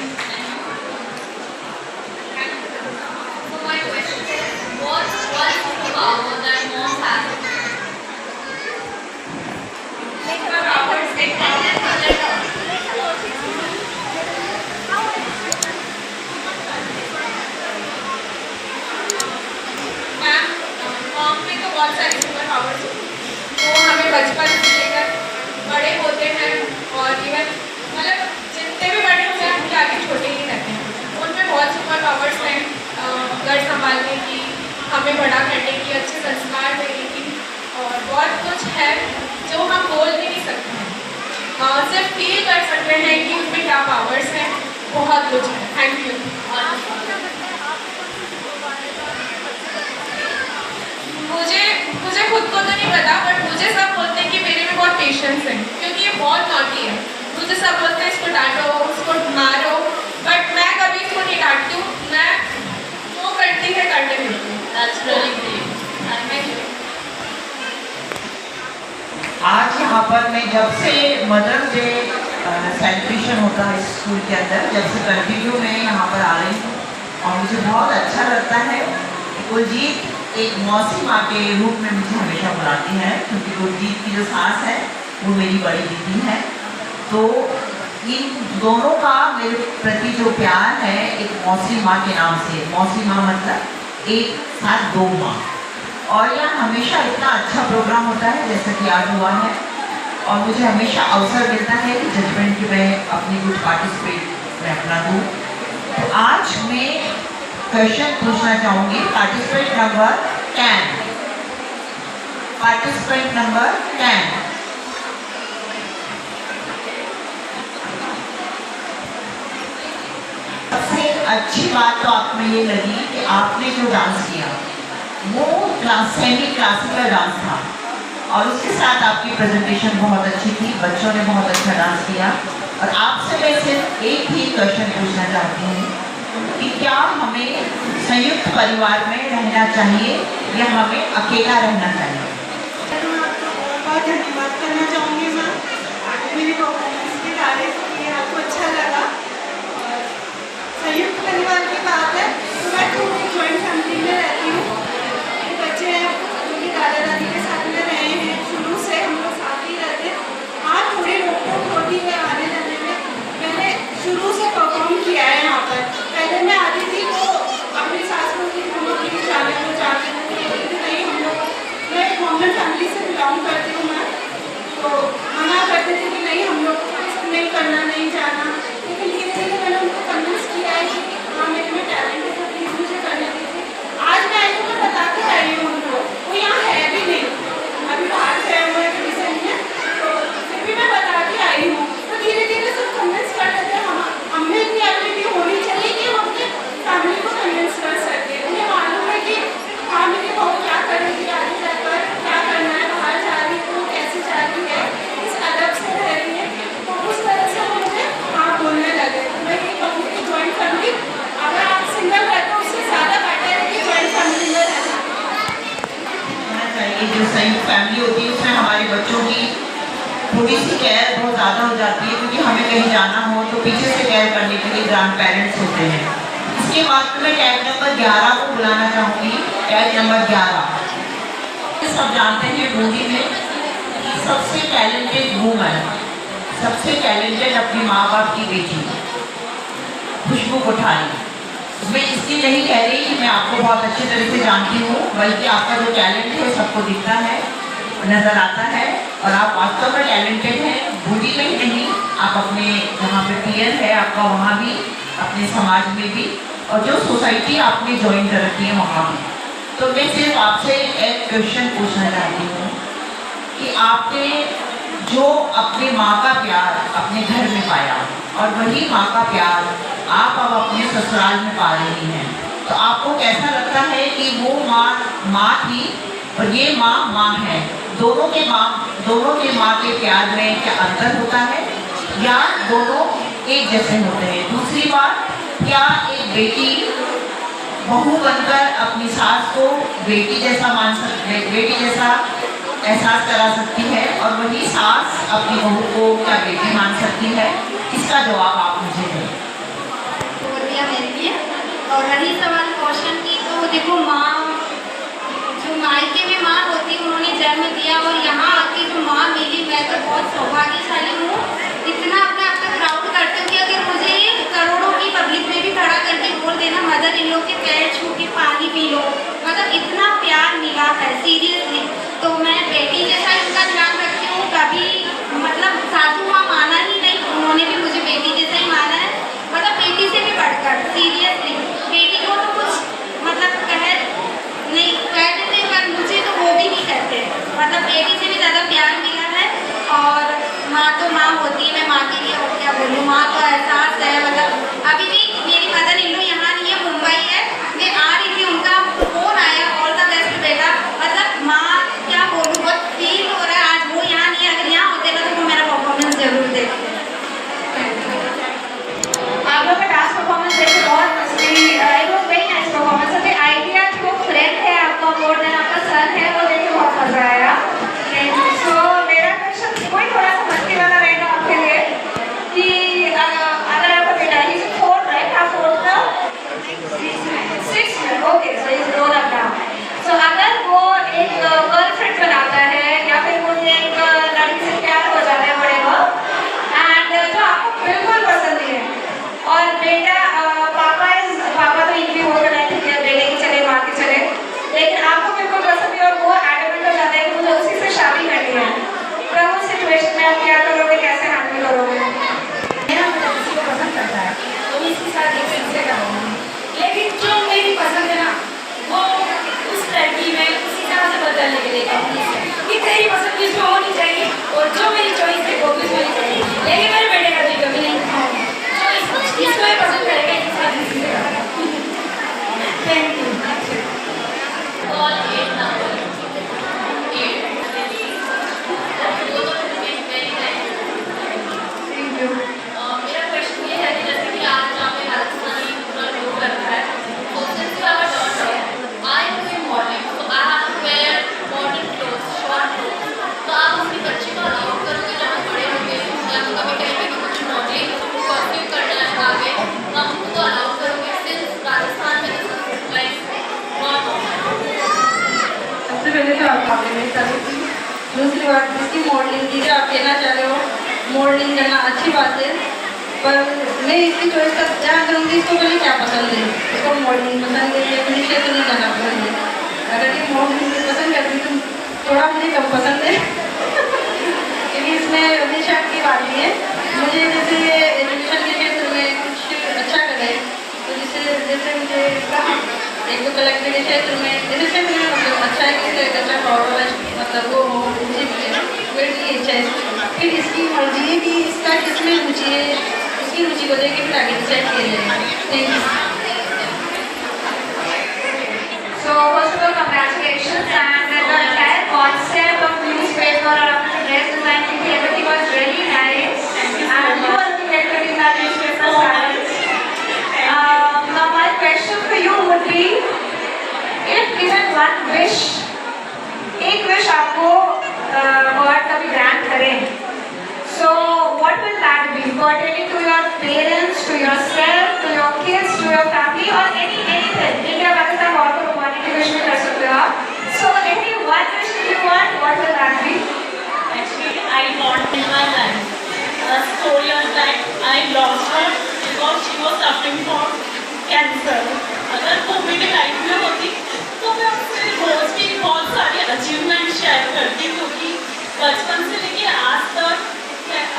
बहुत सारे सुपर पावर्स वो हमें बचपन से लेकर बड़े होते हैं और इवन मतलब जितने भी बड़े होते हैं उनके आगे छोटे ही रहते हैं। उनमें बहुत सुपर पावर्स हैं, घर संभालने की, हमें बड़ा करने की, अच्छे संस्कार देने की और बहुत कुछ है जो हम बोल भी नहीं सकते हैं, सिर्फ फील कर सकते हैं कि उसमें क्या पावर्स हैं। बहुत कुछ है। Thank you. मुझे खुद को तो नहीं पता बट मुझे सब बोलते हैं कि मेरे में बहुत पेशेंस है, क्योंकि ये बहुत नॉटी है। मुझे सब बोलते हैं इसको डांटो, उसको मारो, बट मैं कभी इसको नहीं डांटती हूँ। मैं वो करती है करने देती हूँ। आज यहाँ पर मैं जब से मदर्स डे सेलिब्रेशन होता है स्कूल के अंदर, जब से कंटिन्यू मैं यहाँ पर आ रही हूँ और मुझे बहुत अच्छा लगता है। कुलजीत एक मौसी माँ के रूप में मुझे हमेशा बुलाती है, क्योंकि कुलजीत की जो सास है वो मेरी बड़ी दीदी है। तो इन दोनों का मेरे प्रति जो प्यार है एक मौसी माँ के नाम से, मौसी माँ मतलब एक साथ दो माँ। और यह हमेशा इतना अच्छा प्रोग्राम होता है जैसा कि आज हुआ है और मुझे हमेशा अवसर मिलता है कि जजमेंट की मैं अपनी कुछ पार्टिसिपेट में अपना दूँ। तो आज मैं क्वेश्चन पूछना चाहूँगी पार्टिसिपेंट नंबर 10। Participant number 10। सबसे अच्छी बात तो आप में ये लगी कि आपने जो डांस किया वो सेमी क्लासिकल डांस था और उसके साथ आपकी प्रेजेंटेशन बहुत अच्छी थी, बच्चों ने बहुत अच्छा डांस किया। और आपसे मैं सिर्फ एक ही क्वेश्चन पूछना चाहती हूँ कि क्या हमें संयुक्त परिवार में रहना चाहिए या हमें अकेला रहना चाहिए? बहुत धन्यवाद करना चाहूँगी मैं, मेरी परफॉर्मेंस की तारीफ की, आपको अच्छा लगा। संयुक्त परिवार की बात है तो मैं तो जॉइंट फैमिली में रहती हूँ। बच्चे हैं जो कि दादा दादी के साथ में रहे हैं, शुरू से हम लोग साथ ही रहते हैं। हाँ थोड़ी रोक टोक होती है आने जाने में, मैंने शुरू से परफॉर्म किया है यहाँ पर। पहले मैं आती थी तो अपनी सास को प्लीज जाने को चाहते थे, नहीं हम लोग, मैं कॉमन फैमिली से बिलोंग करती हूँ मैं, तो मना करते थे कि नहीं हम लोग को नहीं करना, नहीं जाना। लेकिन धीरे धीरे मैंने उनको कन्विंस किया है कि हाँ मेरे में टैलेंट है तो प्लीज़ मुझे करने दीजिए। आज मैं आई तो बता के आई हूँ उनको, वो यहाँ है भी नहीं, अभी बाहर गए हुए हैं रिसेंट में, तो फिर भी मैं बता के आई हूँ। तो धीरे धीरे सब कन्विंस कर लेते हैं। हमें इतनी एबिलिटी होनी चाहिए कि हम अपने फैमिली को कन्विंस कर सके। उन्हें मालूम है कि हाँ मेरी बहू क्या करेगी आगे जाकर, क्या करना है, बाहर जा रही है तो कैसे जा रही है, किस अदब से रह रही है, तो उस तरह से वो मुझे हाँ बोलने लगे। तो मैं ये कहूँगी जॉइंट फैमिली, अगर आप सिंगल रहते हो उससे ज़्यादा बेटर है कि जॉइंट फैमिली में रहना चाहिए। जो संयुक्त फैमिली होती है उसमें हमारे बच्चों की थोड़ी सी केयर बहुत ज़्यादा हो जाती है, क्योंकि हमें कहीं जाना हो तो पीछे से केयर करने के लिए ग्रैंड पेरेंट्स होते हैं। इसके बाद मैं टैग नंबर 11 को बुलाना चाहूँगी। Tag number 11। सब जानते हैं बूंदी में सबसे टैलेंटेड वूमन, सबसे टैलेंटेड अपनी माँ बाप की बेटी खुशबू कोठारी। मैं इसलिए नहीं कह रही कि मैं आपको बहुत अच्छी तरह से जानती हूँ, बल्कि आपका जो टैलेंट है सबको दिखता है, नज़र आता है और आप वास्तव में टैलेंटेड हैं। बूंदी में ही नहीं, आप अपने जहाँ पे पीयर है आपका वहाँ भी, अपने समाज में भी, और जो सोसाइटी आपने ज्वाइन कर रखी है वहाँ भी। तो मैं सिर्फ आपसे एक क्वेश्चन पूछना चाहती हूँ कि आपने जो अपनी माँ का प्यार अपने घर में पाया और वही माँ का प्यार आप अब अपने ससुराल में पा रही हैं, तो आपको कैसा लगता है कि वो माँ थी और ये माँ है, दोनों के माँ के प्यार में क्या अंतर होता है या दोनों एक जैसे होते हैं? दूसरी बात, क्या एक बेटी बहू बनकर अपनी सास को बेटी जैसा एहसास करा सकती है और वही सास अपनी बहू को क्या बेटी मान सकती है? इसका जवाब आप मुझे दें। बोल दिया मेरे लिए। और रही सवाल क्वेश्चन की, तो देखो माँ, जो मायके में माँ होती है उन्होंने जन्म दिया और यहाँ आके जो माँ मिली, मैं तो बहुत सौभाग्यशाली हूँ। इतना अपने आप को प्राउड करती हूँ कि अगर मुझे करोड़ों की पब्लिक में भी खड़ा करके बोल देना मदर इन लोग के पैर छू के पानी पी लो, मतलब इतना प्यार मिला है सीरियसली। तो मैं बेटी जैसा इनका ध्यान रखती हूँ, कभी मतलब सासू माँ माना ही नहीं, उन्होंने भी मुझे बेटी जैसा ही माना है, मतलब बेटी से भी बढ़कर सीरियसली। बेटी को तो कुछ मतलब कह देते पर मुझे तो वो भी नहीं कहते, मतलब बेटी से भी ज़्यादा प्यार मिला है। और माँ तो माँ होती है, मैं माँ के लिए और क्या बोलूँ, माँ का एहसास है। मतलब अभी भी मेरी मदर इन लोग यहाँ नहीं है, मुंबई है, मैं आ रही थी, उनका फ़ोन आया, ऑल द बेस्ट बेटा, मतलब माँ क्या बोलूँ, बहुत फील हो रहा है। आज वो यहाँ नहीं है, अगर यहाँ होते ना तो वो मेरा परफॉर्मेंस जरूर देखते। आप लोग का डांस परफॉर्मेंस देखे बहुत मस्ती, it was very nice performance. अभी आइडिया कि वो फ्रेंड है आपका मोर देन आपका सन है, वो देख के बहुत मजा आया। सो मेरा क्वेश्चन कोई थोड़ा सा मस्ती वाला रहेगा आपके लिए कि अगर आपका बेटा ही 4 राइट, आप 4 का 6 okay, so is grown up now. So अगर वो एक गर्लफ्रेंड बनाता है या फिर मुझे एक लड़की से प्यार हो जाता है बड़े एंड जो आपको बिल्कुल पसंद नहीं है, और बेटा पापा तो इनकी हो गए ठीक है, बेटे की चले माँ की चले, लेकिन आपको बिल्कुल पसंद नहीं और वो एडमेंट हो जाता है कि मुझे उसी से शादी करनी है, तो उस सिचुएशन में आप क्या करोगे, कैसे हैंडल करोगे? मेरा बेटा किसी को पसंद करता है तो मैं इसके साथ एक से करूँगी, लेकिन जो मेरी पसंद है ना वो उस लड़की में उसी तरह से बदलने के लिए कहूँगी कि तेरी पसंद किस में होनी चाहिए और जो मेरी चॉइस है वो भी होनी चाहिए, लेकिन मेरे बेटे का भी कभी नहीं दिखाऊंगी। इसको ही पसंद करेगा इस बात में। Thank you. Call 8 number 8 thank you. मेरा क्वेश्चन ये है कि जैसे कि आज जहाँ पे राजस्थानी पूरा लोग करता है, तो since you have a daughter, I am doing modelling, so I have to wear modern clothes, short clothes, तो आप अपनी बच्ची को अलाउ करोगे जब हम बड़े होंगे या तो कभी कहीं पे कुछ मॉडलिंग कॉस्ट्यूम करना चाहोगे तो हम उनको अलाउ करोगे, सिंस राजस्थान में लाइक बहुत सबसे पहले तो आप कॉम्प्लीमेंट करोगी, दूसरी बात जिसकी मॉडलिंग की आप कहना चाह रहे हो, मॉडलिंग करना अच्छी बात है, पर मैं इसकी चॉइस का ध्यान करूँगी इसको पहले क्या पसंद है, इसको मॉडलिंग पसंद है या फिर क्षेत्र नहीं करना पसंद है। अगर ये मॉडलिंग पसंद करती तो थोड़ा मुझे कम पसंद है क्योंकि इसमें हमेशा की बात नहीं है, मुझे जैसे एजुकेशन के क्षेत्र में कुछ अच्छा करे, तो जैसे मुझे कहा एक तो कलेक्टर के क्षेत्र में जैसे क्षेत्र में मतलब अच्छा है कि अच्छा फॉर्मल मतलब वो मुझे मेरी इच्छा है, फिर इसकी मर्जी है कि इसका किसमें रुचि है, उसकी रुचि को देख के फिर आगे डिसाइड किया जाएगा। Thank you. So first of all, congratulations, and the entire concept of newspaper or dress design thing, everything was really nice, and you are looking at putting that newspaper styles. Now my question for you would be, if given one wish, एक wish आपको God कभी grant करें, so what will that be? Pertaining to your parents, to yourself, to your kids, to your family, or anything? India, Pakistan, और तो भगवान की wish भी कर सकते हो आप. So any one wish if you want, what will that be? Actually, I want in my life. 4 years back, I lost her because she was suffering from cancer. अगर वो मेरी लाइफ में होती तो मैं उससे रोज की बहुत सारी अचीवमेंट शेयर करती, क्योंकि बचपन से लेके आज तक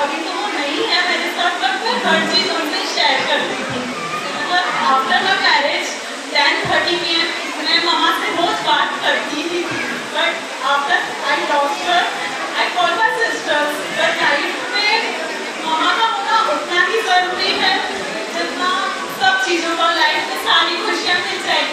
अभी तो वो नहीं है मेरे साथ, बट मैं हर चीज़ उनसे शेयर करती थी। मतलब आफ्टर माई मैरिज 10-30 PM मैं मामा से रोज बात करती थी, but after I lost her I call my sisters. But life में मामा का होना उतना ही ज़रूरी है जितना सब चीज़ों का लाइफ में सारी खुशियाँ मिल जाएगी।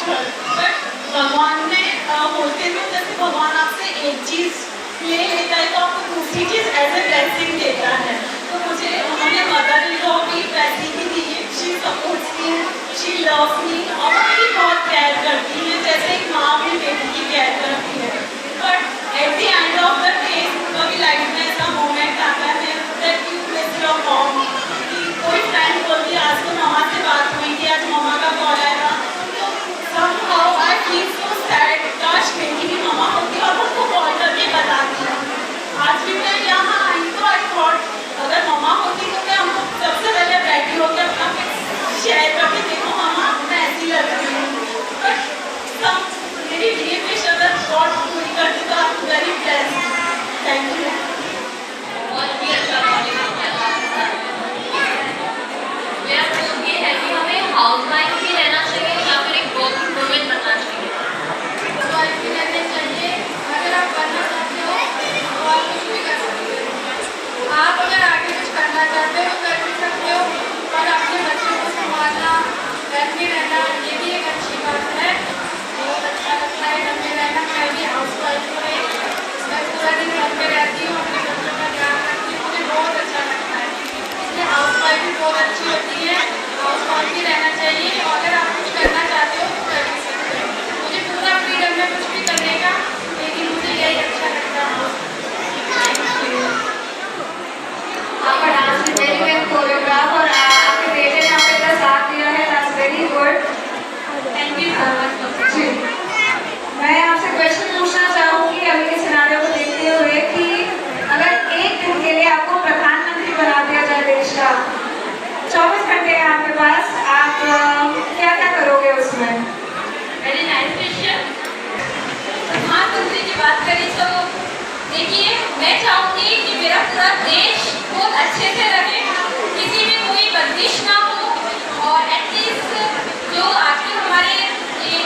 घर, बट भगवान ने होते हुए जैसे भगवान आपसे एक चीज़ ले लेता है तो आपको दूसरी चीज़ एज ए ब्लेसिंग देता है। तो मुझे उन्होंने मदर इन लॉ भी वैसी ही दी है। She supports me, she loves me और मेरी बहुत केयर करती है, जैसे एक माँ भी बेटी की केयर करती है। But at the end of the day कभी लाइफ में ऐसा मोमेंट आता है that you miss your mom. कोई फ्रेंड बोलती है आज तो मम्मा से बात हुई थी, आज मम्मा का कॉल आएगा, तो somehow I feel so sad, काश मेरी भी मम्मा होती और उनको कॉल करके बताती। आज भी मैं यहाँ आई तो आई थॉट अगर मम्मा होती तो मैं हमको सबसे पहले बैठी होकर अपना शेयर करके देखो मम्मा मैं ऐसी लग रही हूँ। बट मेरी ड्रीम विश अगर गॉड पूरी करती तो आप वेरी ब्लेस्ड। Thank you. बहुत ही अच्छा मेरा प्रश्न ये है कि हमें हाउस वाइफ भी रहना चाहिए या फिर एक वर्किंग वुमेन बनना चाहिए? हाउस वाइफ भी रहना चाहिए। अगर आप बनना चाहते हो तो आप कुछ भी कर सकते हो। आप अगर आगे कुछ करना चाहते हो कर भी सकते हो, और अपने बच्चों को संभालना, घर में रहना, ये भी एक अच्छी बात है। बहुत अच्छा लगता है घर में रहना। मैं भी हाउस वाइफ हूँ, मैं पूरा दिन घर में रहती हूँ, अपने बच्चों का ध्यान रखती हूँ, मुझे बहुत अच्छा लगता है। इसलिए हाउस वाइफ भी बहुत अच्छी होती है। हाउस वाइफ भी रहना चाहिए। और अगर आप कुछ करना चाहते हो तो कर भी सकते हो। मुझे पूरा फ्रीडम है कुछ भी करने का, लेकिन मुझे यही अच्छा लगता है। आपका डांस भी वेरी वेल कोरियोग्राफ और आपके बेटे ने आपके साथ साथ दिया है, that's very good. Thank you so much. जी, मैं आपसे क्वेश्चन पूछना चाहूँगी अभी के सिनारियो को देखते हुए कि अगर एक दिन के लिए आपको प्रधानमंत्री बना दिया जाए देश का, 24 घंटे हैं आपके पास, आप क्या क्या करोगे उसमें? Very nice question. प्रधानमंत्री की बात करें तो देखिए मैं चाहूँगी कि मेरा पूरा देश बहुत अच्छे से रहे, किसी में कोई बंदिश ना हो, और एटलीस्ट जो आजकल हमारे ये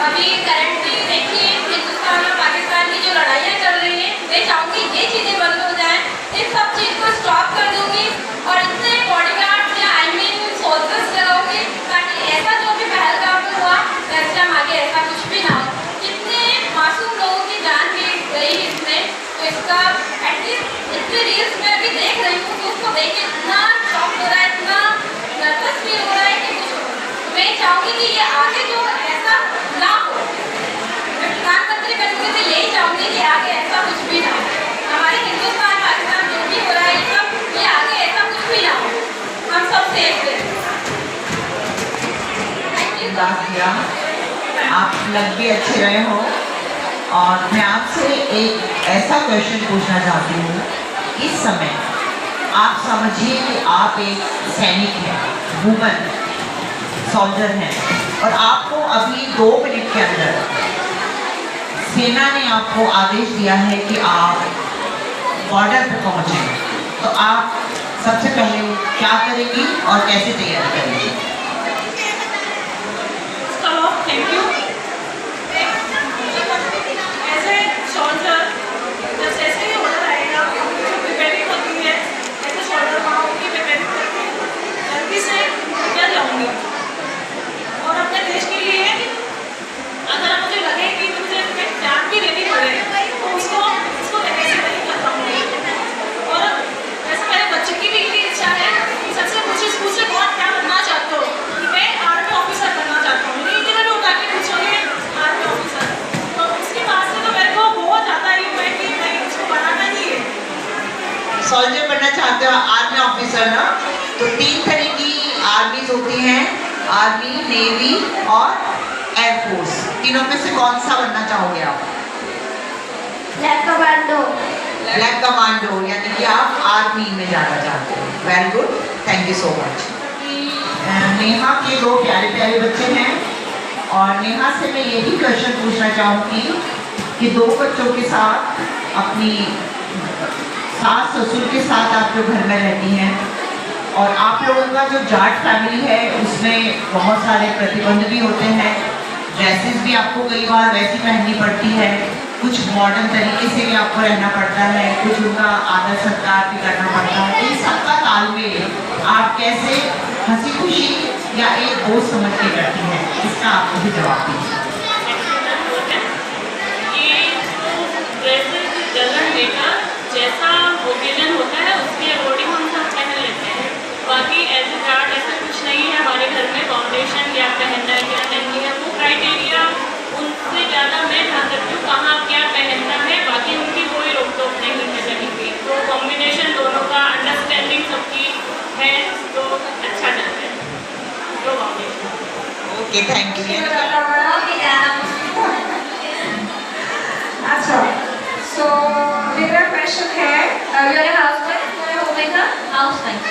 अभी करंटली देखिए हिंदुस्तान और पाकिस्तान की जो लड़ाइयाँ चल रही हैं, मैं चाहूँगी ये चीज़ें बंद हो जाएँ। इन सब चीज़ को स्टॉप कर दूँगी और इतने बॉडीगार्ड्स या आई मीन सोल्जर्स लगाऊंगी ताकि ऐसा जो भी पहलगाम में हुआ नेक्स्ट टाइम आगे ऐसा कुछ भी ना हो। कितने मासूम लोगों की जान भी गई इसमें, तो इसका एटलीस्ट इतने रील्स में अभी देख रही हूँ तो उसको देख के इतना शॉक हो रहा है, इतना नर्वस फील हो रहा है कि कुछ मैं चाहूँगी कि ये आगे जो ऐसा ना हो। मैं प्रधानमंत्री बनूंगी तो यही चाहूँगी कि आगे ऐसा कुछ भी ना हो। हमारे हिंदुस्तान पाकिस्तान जो भी हो रहा है ये सब, ये आगे ऐसा कुछ भी ना हो, हम सब सेफ रहें। आप लग भी अच्छे रहे हो। और मैं आपसे एक ऐसा क्वेश्चन पूछना चाहती हूँ, इस समय आप समझिए कि आप एक सैनिक हैं, वुमन सोल्जर हैं, और आपको अभी 2 मिनट के अंदर सेना ने आपको आदेश दिया है कि आप बॉर्डर पर पहुँचें, तो आप सबसे पहले क्या करेंगी और कैसे तैयारी करेंगी? Thank you. As a soldier जब जैसे ही ऑर्डर आएगा जो प्रिपेयरिंग होती है, ऐसे सोल्जर माओ की प्रिपेयरिंग करके जल्दी से निकल जाऊँगी। और अपने देश के लिए अगर मुझे लगे कि मुझे अपने जान भी देनी पड़े तो उसको देने से नहीं कर पाऊँगी। और वैसे मेरे बच्चे की भी इच्छा है कि सबसे पूछे कौन क्या बनना चाहते हो, कि मैं आर्मी ऑफिसर बनना चाहता हूँ। आर्मी ऑफिसर, तो उसके बाद से तो मेरे को बहुत ज़्यादा ये है कि नहीं उसको बनाना ही है। सोल्जर बनना चाहते हो, आर्मी ऑफिसर ना? तो 3 तरह की आर्मीज होती हैं, आर्मी, नेवी और एयरफोर्स। तीनों में से कौन सा बनना चाहोगे आप? Black commando. ब्लैक कमांडो, यानी कि आप आर्मी में जाना चाहते हो। Very good, thank you so much. Neha के 2 प्यारे प्यारे बच्चे हैं, और नेहा से मैं ये भी क्वेश्चन पूछना चाहूँगी कि 2 बच्चों के साथ अपनी सास ससुर के साथ आप जो घर में रहती हैं, और आप लोगों का जो जाट फैमिली है उसमें बहुत सारे प्रतिबंध भी होते हैं, ड्रेसेस भी आपको कई बार वैसी पहननी पड़ती है, कुछ मॉडर्न तरीके से भी आपको रहना पड़ता है, कुछ उनका आदर सत्कार भी करना पड़ता है। इन सबका तालमेल आप कैसे हंसी खुशी या एक दोस्त समझ के करती हैं, इसका आपको भी जवाब दीजिए। जैसा ओकेजन होता है उसके अकॉर्डिंग हम सब पहन लेते हैं। बाकी एज ए गार्ड ऐसा कुछ नहीं है हमारे घर में फाउंडेशन क्या पहनना है क्या नहीं है, वो क्राइटेरिया उनसे ज़्यादा मैं ध्यान रखती हूँ कहाँ क्या पहनना है। बाकी उनकी कोई रोक टोक नहीं है कहीं भी, तो कॉम्बिनेशन दोनों का अंडरस्टैंडिंग सबकी है तो अच्छा चलता है। तो ओके, थैंक यू। अच्छा, सो मेरा क्वेश्चन है, you are housewife, you are homemaker? Housewife.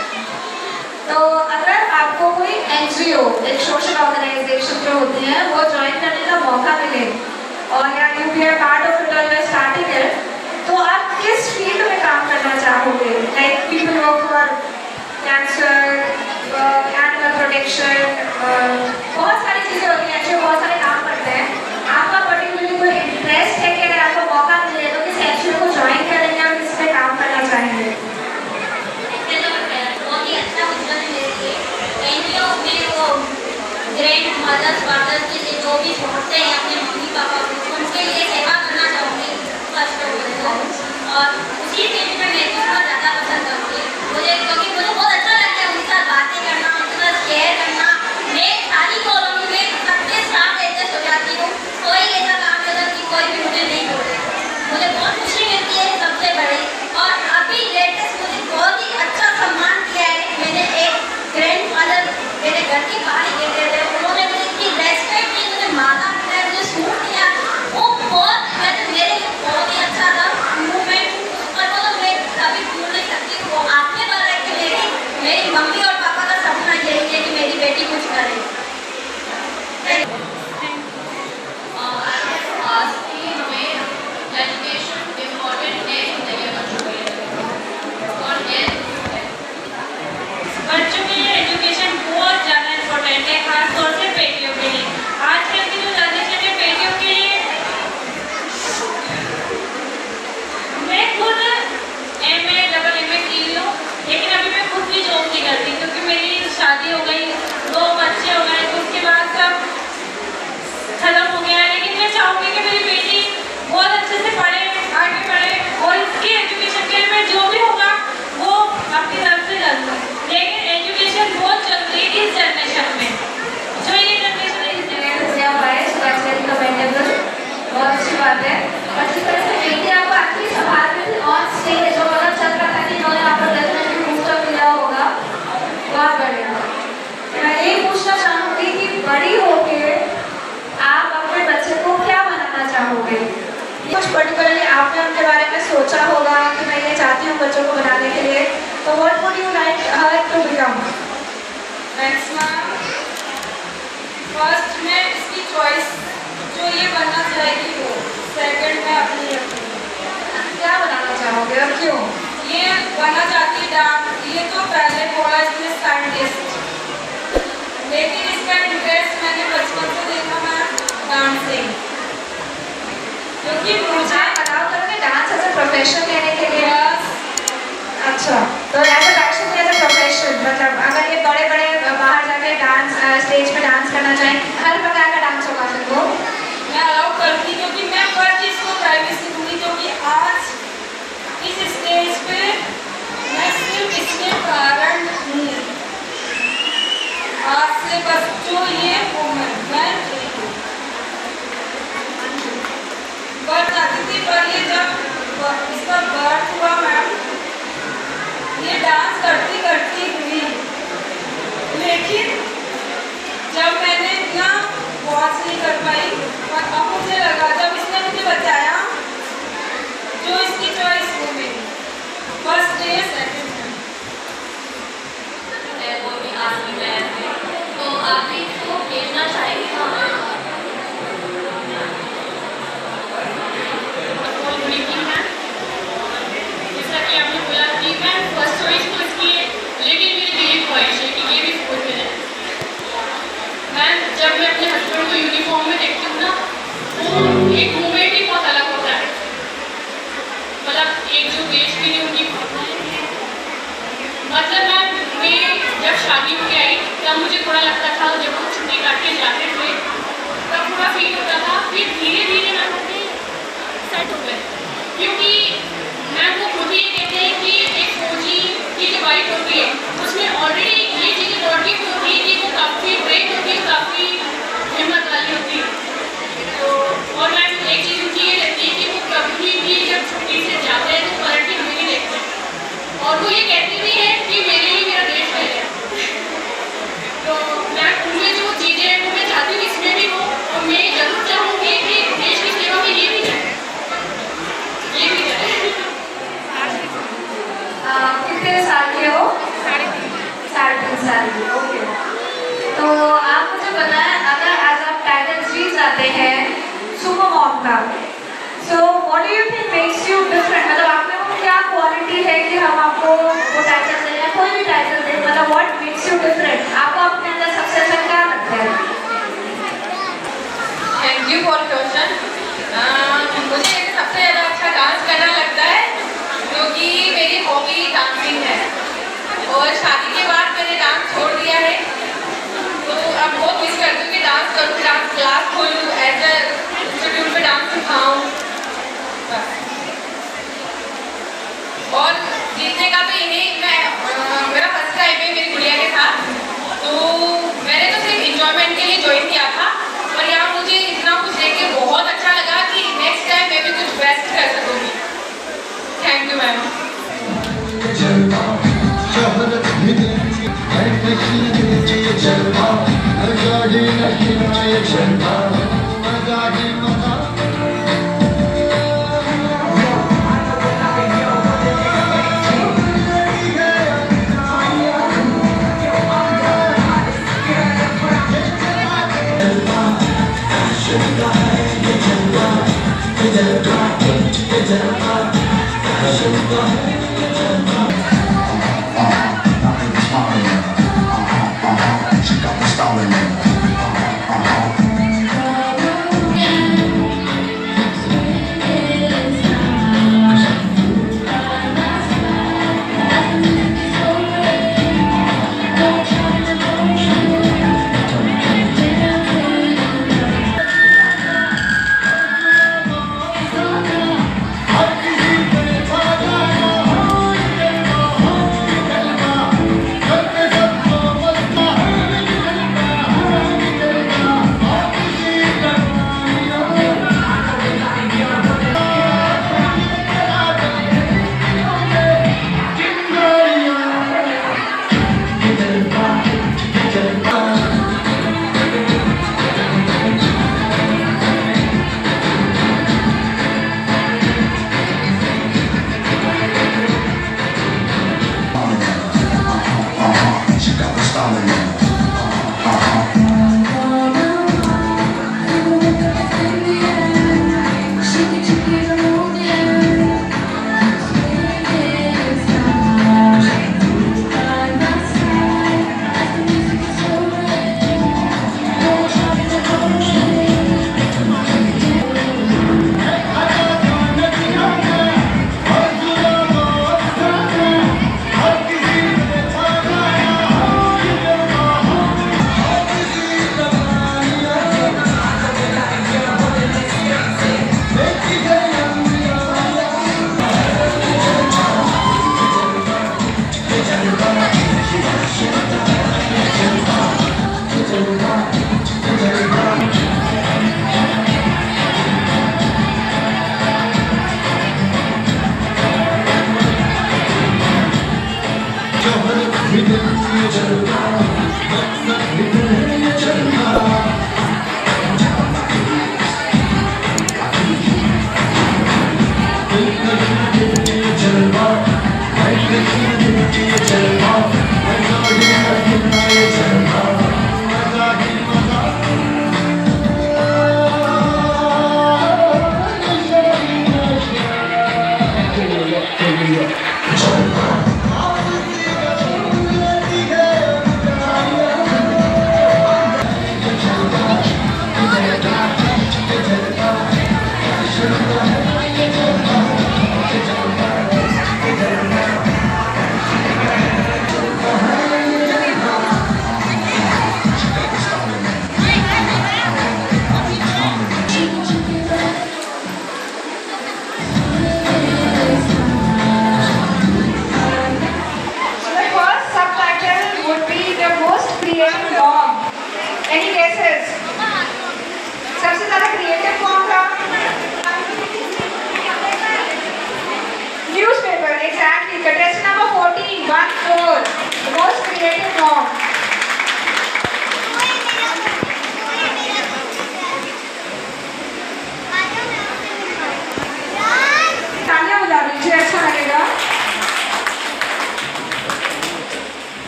तो अगर आपको कोई एनजीओ, एक सोशल ऑर्गेनाइजेशन जो होती है, वो ज्वाइन करने का मौका मिले और या you be are part of it और यू आर स्टार्टिंग इट, तो आप किस फील्ड में काम करना चाहोगे? Like people work for cancer, animal protection, बहुत सारी चीज़ें होती हैं, जो बहुत सारे काम करते हैं। आपका पर्टिकुलरली कोई इंटरेस्ट है कि अगर आपको मौका मिले तो किस एनजीओ को ज्वाइन करेंगे और किस पे काम करना चाहेंगे? बहुत ही अच्छा क्वेश्चन है। एनजीओ में वो ग्रैंड मदर्स फादर्स के लिए जो भी छोड़ते हैं अपने मम्मी पापा को, उनके लिए सेवा करना चाहूँगी फर्स्ट ऑफ ऑल, और उसी फील्ड में मैं बहुत ज़्यादा पसंद करूँगी मुझे, क्योंकि मुझे बहुत अच्छा लगता है उनके साथ बातें करना, उनके साथ शेयर करना। मैं सारी कॉलोनी में सबके साथ एडजस्ट हो जाती हूँ, कोई ऐसा काम नहीं कि कोई भी मुझे नहीं बोले, मुझे बहुत खुशी मिलती है सबसे बड़ी। और अभी लेटेस्ट मुझे बहुत ही अच्छा सम्मान दिया है, मैंने एक ग्रैंड फादर मेरे घर के बाहर ही बैठे थे, उन्होंने मुझे इतनी रेस्पेक्ट की, मुझे माता पिता मुझे सूट दिया, वो बहुत मेरे लिए बहुत ही अच्छा था मूवमेंट, और वो मैं कभी भूल नहीं सकती। वो आपने बोला कि मेरी मम्मी और पापा का सपना यही है कि मेरी बेटी कुछ करे। बच्चों के लिए एजुकेशन बहुत ज़्यादा इम्पोर्टेंट है, खासतौर से बेटियों के लिए। आजकल की जो जनरेशन है बेटियों के लिए, मैं खुद MA डबल MA की हूँ, लेकिन अभी मैं खुद भी जॉब नहीं करती क्योंकि मेरी शादी हो गई, 2 बच्चे हो गए, तो उसके बाद सब खत्म हो गया है। लेकिन मैं चाहूँगी कि मेरी बेटी बहुत अच्छे से पढ़े, आगे बढ़े, और इसकी एजुकेशन के लिए मैं जो भी होगा वो अपनी तरफ से करूँगी। लेकिन एजुकेशन बहुत जरूरी है इस जनरेशन में, जो ये जनरेशन है इस बहुत अच्छी बात है। और जिस तरह से बेटी आपको अच्छी संभाल रही थी ऑन स्टेज, जो पता चल रहा था कि इन्होंने आपको डेफिनेटली बूस्टर मिला होगा, बहुत बढ़िया। मैं यही पूछना चाहूँगी कि बड़ी होके आप अपने बच्चे को क्या बनाना चाहोगे? कुछ पर्टिकुलरली आपने उनके बारे में सोचा होगा कि मैं ये चाहती हूँ बच्चों को बनाने के लिए, तो what would you like her to become? Thanks ma'am. First में इसकी चॉइस जो ये बनना चाहेगी वो, सेकंड में अपनी क्या बनाना चाहोगे और क्यों? ये बनना चाहती है डांस, ये तो पहले बोला इसने साइंटिस्ट, लेकिन इसका इंटरेस्ट मैंने बचपन से देखा मैम डांसिंग, क्योंकि मुझे अलाउ करोगे डांस एज ए प्रोफेशन लेने के लिए? अच्छा, तो as a passion as a profession, मतलब अगर ये बड़े बड़े बाहर जाके डांस स्टेज पे डांस करना चाहें, हर प्रकार का डांस होगा फिर वो मैं अलाउ करती, क्योंकि मैं हर चीज़ को प्राइवेट सीखूंगी, क्योंकि आज इस स्टेज पे मैं सिर्फ इसके कारण हूँ। आज से बस जो ये मैं बट अतिथि पर ये जब इसका बर्थ हुआ मैम, ये डांस करती करती हुई, लेकिन जब मैंने इतना वॉच नहीं कर पाई, और अब मुझे लगा जब इसने मुझे बताया जो इसकी चॉइस हो मेरी फर्स्ट डे सेकंड वो भी आर्मी में है, तो आप इसको भेजना चाहेंगे? जैसा कि आपने बोला कि मैं फर्स्ट चॉइस तो इसकी है, लेकिन मेरी दिली ख्वाहिश है कि ये भी स्कूल में है। मैं जब मैं अपने हस्बैंड को यूनिफॉर्म में देखती हूँ ना, वो एक मूवमेंट ही बहुत अलग होता है, मतलब एक जो देश के लिए उनकी भावनाएं हैं। मतलब मैं जब शादी होके आई तब मुझे थोड़ा लगता था, जब वो छुट्टी काट के जाते थे तब थोड़ा फील होता था, फिर धीरे धीरे ना करके सेट हो गए, क्योंकि मैम वो खुद ही कहते हैं कि एक फौजी की जो वाइफ होती है उसमें ऑलरेडी ये चीज़ें मोटिव होती है कि वो काफ़ी ब्रेक होती है, काफ़ी हिम्मत वाली होती है। तो और मैम एक चीज़ उनकी ये रहती है कि वो कभी भी जब छुट्टी से जाते हैं तो पलट के हमें नहीं देखते और वो ये कहते भी हैं कि मेरे लिए मेरा देश है। तो मैम उनमें जो चीज़ें हैं वो मैं चाहती हूँ इसमें भी हो और मैं जरूर चाहूँगी कि देश की सेवा में ये भी जाए, ये भी जाए। कितने साल के हो? 3.5 साल की। ओके, तो आप मुझे बताएं, अगर एज आप टाइटल जीत जाते हैं सुपर मॉम का, so what do you think makes you different? मतलब आप में वो क्या क्वालिटी है कि हम आपको वो टाइटल दें या कोई भी टाइटल दें, मतलब व्हाट मेक्स यू डिफरेंट? आपको अपने अंदर सबसे अच्छा क्या लगता है? Thank you for question. मुझे सबसे ज़्यादा अच्छा डांस करना लगता है क्योंकि मेरी हॉबी डांसिंग है और शादी के बाद मैंने डांस छोड़ दिया है। तो अब बहुत मिस करती हूँ कि डांस करूँ, डांस क्लास खोलूँ, एज ए इंस्टीट्यूट में डांस सिखाऊँ। और जीतने का तो इन्हें मेरा फर्स्ट टाइम है मेरी गुड़िया के साथ, तो मैंने तो सिर्फ इंजॉयमेंट के लिए ज्वाइन किया था और यहाँ मुझे इतना कुछ देख के बहुत अच्छा लगा कि नेक्स्ट टाइम मैं भी कुछ बेस्ट कर सकूँगी। Thank you ma'am.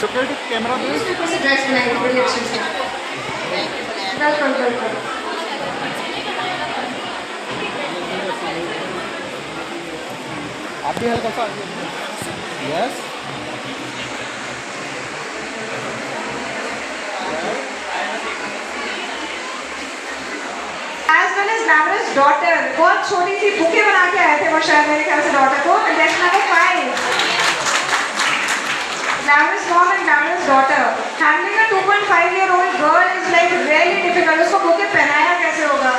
कैमरा से ड्रेस बनाएंगे बड़ी अच्छे से। Welcome welcome. आप भी हल्का सा yes As well as Glamorous daughter, बहुत छोटी सी बुके बना के आए थे वो शायद मेरे ख्याल से daughter को। Contestant number 5, Glamorous mom and Glamorous daughter. Handling a 2.5-year-old girl is like really difficult. उसको बुके पहनाया कैसे होगा?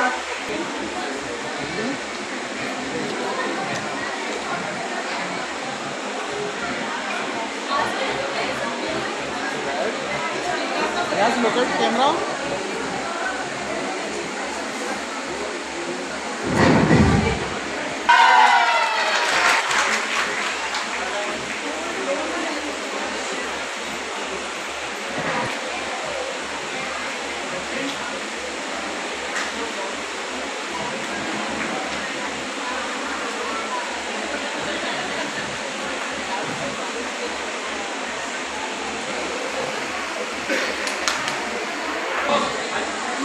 Yes look at camera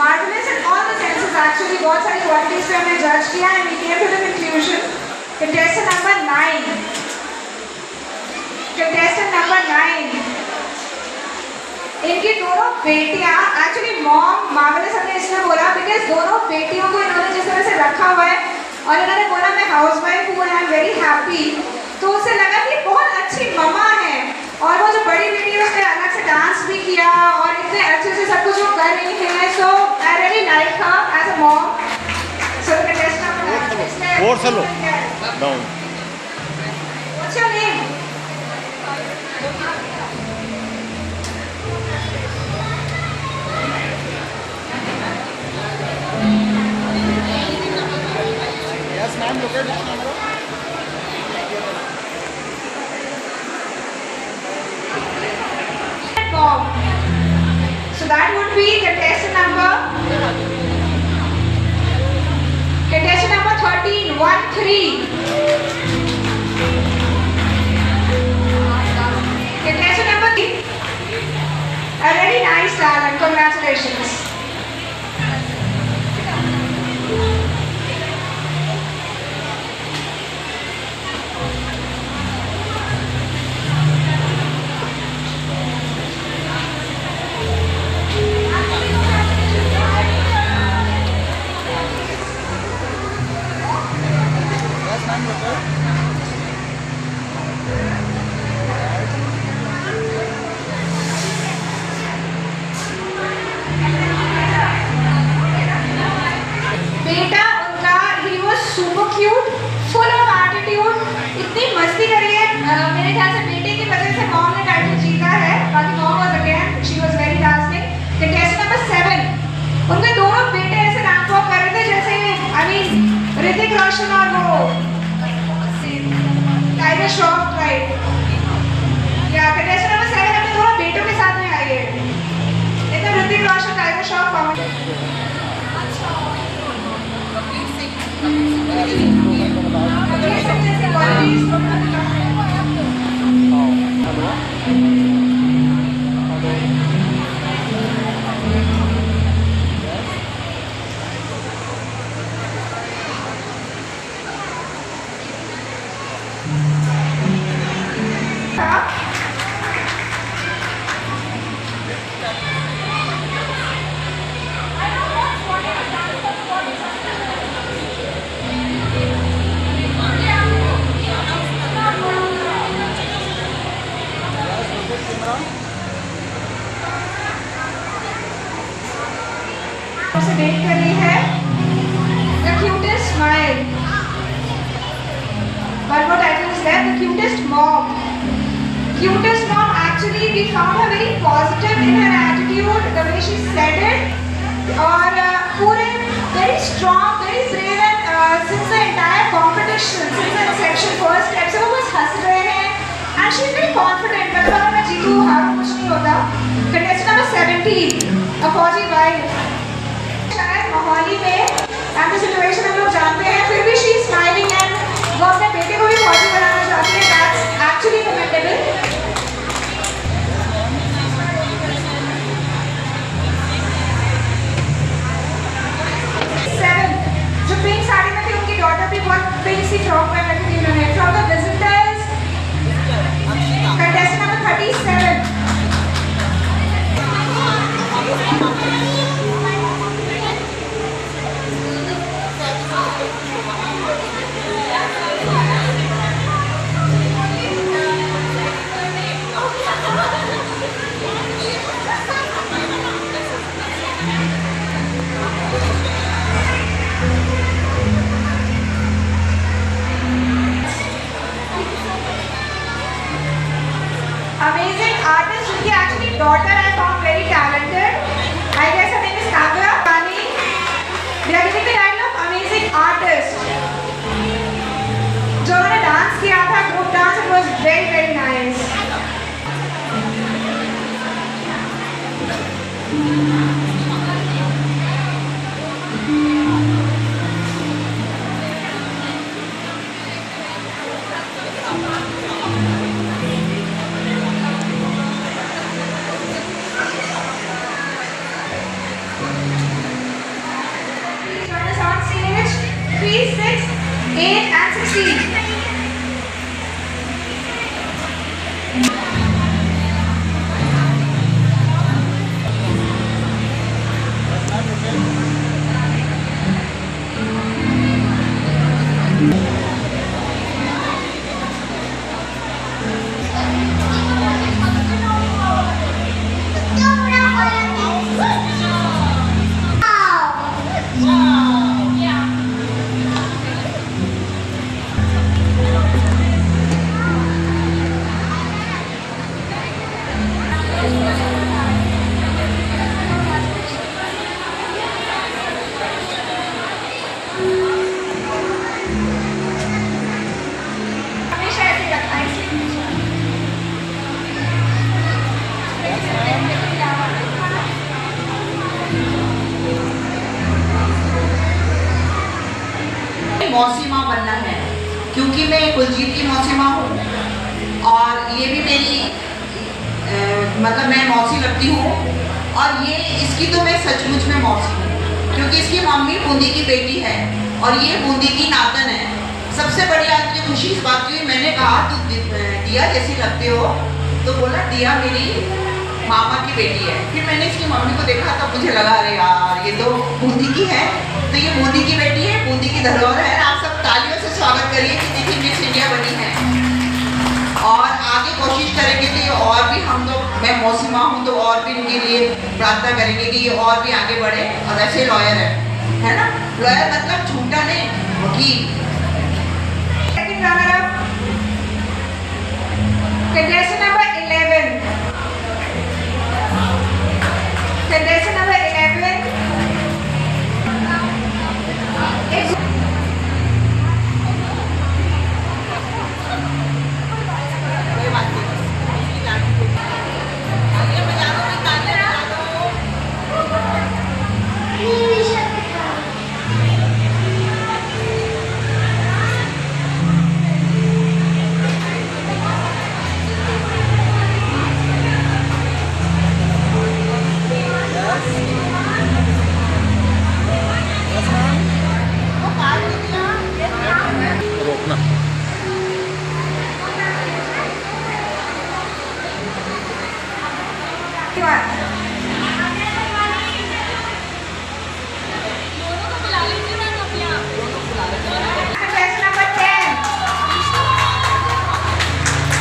Marvelous in all the senses actually. बहुत सारी qualities पे हमने judge किया and we came to the conclusion. Contestant number 9. Contestant number 9. इनकी दोनों बेटियां actually mom marvelous हमने इसलिए बोला because दोनों बेटियों को इन्होंने जिस तरह से रखा हुआ है और इन्होंने बोला मैं housewife हूँ and I'm very happy, तो उससे लगा कि बहुत अच्छी ममा है। और वो जो बड़ी बेटी है उसने अलग से डांस भी किया और इतने अच्छे से सब कुछ वो कर रही है। So I really like her as a mom. So the contestant number 9. और चलो down What's your name? Yes ma'am look at camera Mom. So that would be contestant number 13, 1-3. Contestant number 3. A very nice talent. Congratulations. बेटा उनका he was super cute, full of attitude, इतनी मस्ती करी है। मेरे ख्याल से बेटे की वजह से मॉम ने टाइटल जीता है। बाकी mom was again, she was very dazzling. Contestant number 7, उनके दोनों बेटे ऐसे रैंप वॉक कर रहे थे जैसे I mean ऋतिक रोशन और वो टाइगर श्रॉफ राइट। या contestant number 7 अपने दोनों बेटों के साथ में आई है। एकदम ऋतिक रोशन टाइगर श्रॉफ से डेट कर रही है The Cutest Smile. One more title is there, The Cutest Mom. Cutest Mom, actually we found her very positive in her attitude, the way she said it, और पूरे very strong, very brave and since the entire competition, since the inception first step से वो बस हंस रहे हैं and she is very confident. मतलब अगर मैं जीतूँ हारूँ कुछ नहीं होता। Contestant number 17, A Fauji Wife. शायद मोहाली में ऐसा सिचुएशन हम लोग जानते हैं, फिर भी शी स्माइलिंग एंड वो अपने बेटे को भी फौजी बनाना चाहती है। That's actually commendable. artist जिनकी actually daughter I found very talented. I guess her name is Kavya Bani. They are giving the title of amazing artist. जो उन्होंने डांस किया था group dance, it was very very nice. Join us on stage 3, 6, 8 and 16. हमेशा ऐसे रखना है। मौसी माँ बनना है, क्योंकि मैं कुलजीत की मौसी माँ हूँ और ये भी मेरी मतलब मैं मौसी लगती हूँ, और ये इसकी तो मैं सचमुच में मौसी हूँ, क्योंकि इसकी मम्मी बूंदी की बेटी है और ये बूंदी की नातन है। सबसे बड़ी आज मुझे खुशी इस बात की, मैंने कहा तू दिया जैसी लगते हो, तो बोला दिया मेरी मामा की बेटी है। फिर मैंने इसकी मम्मी को देखा तब मुझे लगा अरे यार ये तो बूंदी की है, तो ये बूंदी की बेटी है, बूंदी की धरोहर है। आप सब तालियों से स्वागत करिए कि देखिए मिस इंडिया बनी है, और आगे कोशिश करेंगे कि और भी हम लोग, मैं मौसी माँ हूँ तो और भी इनके लिए प्रार्थना करेंगे कि ये और भी आगे बढ़े। और ऐसे लॉयर है ना, लॉयर मतलब झूठा नहीं, वकील। Second runner up, contestant number 11. Contestant number 11. रोकना। Contestant number 10.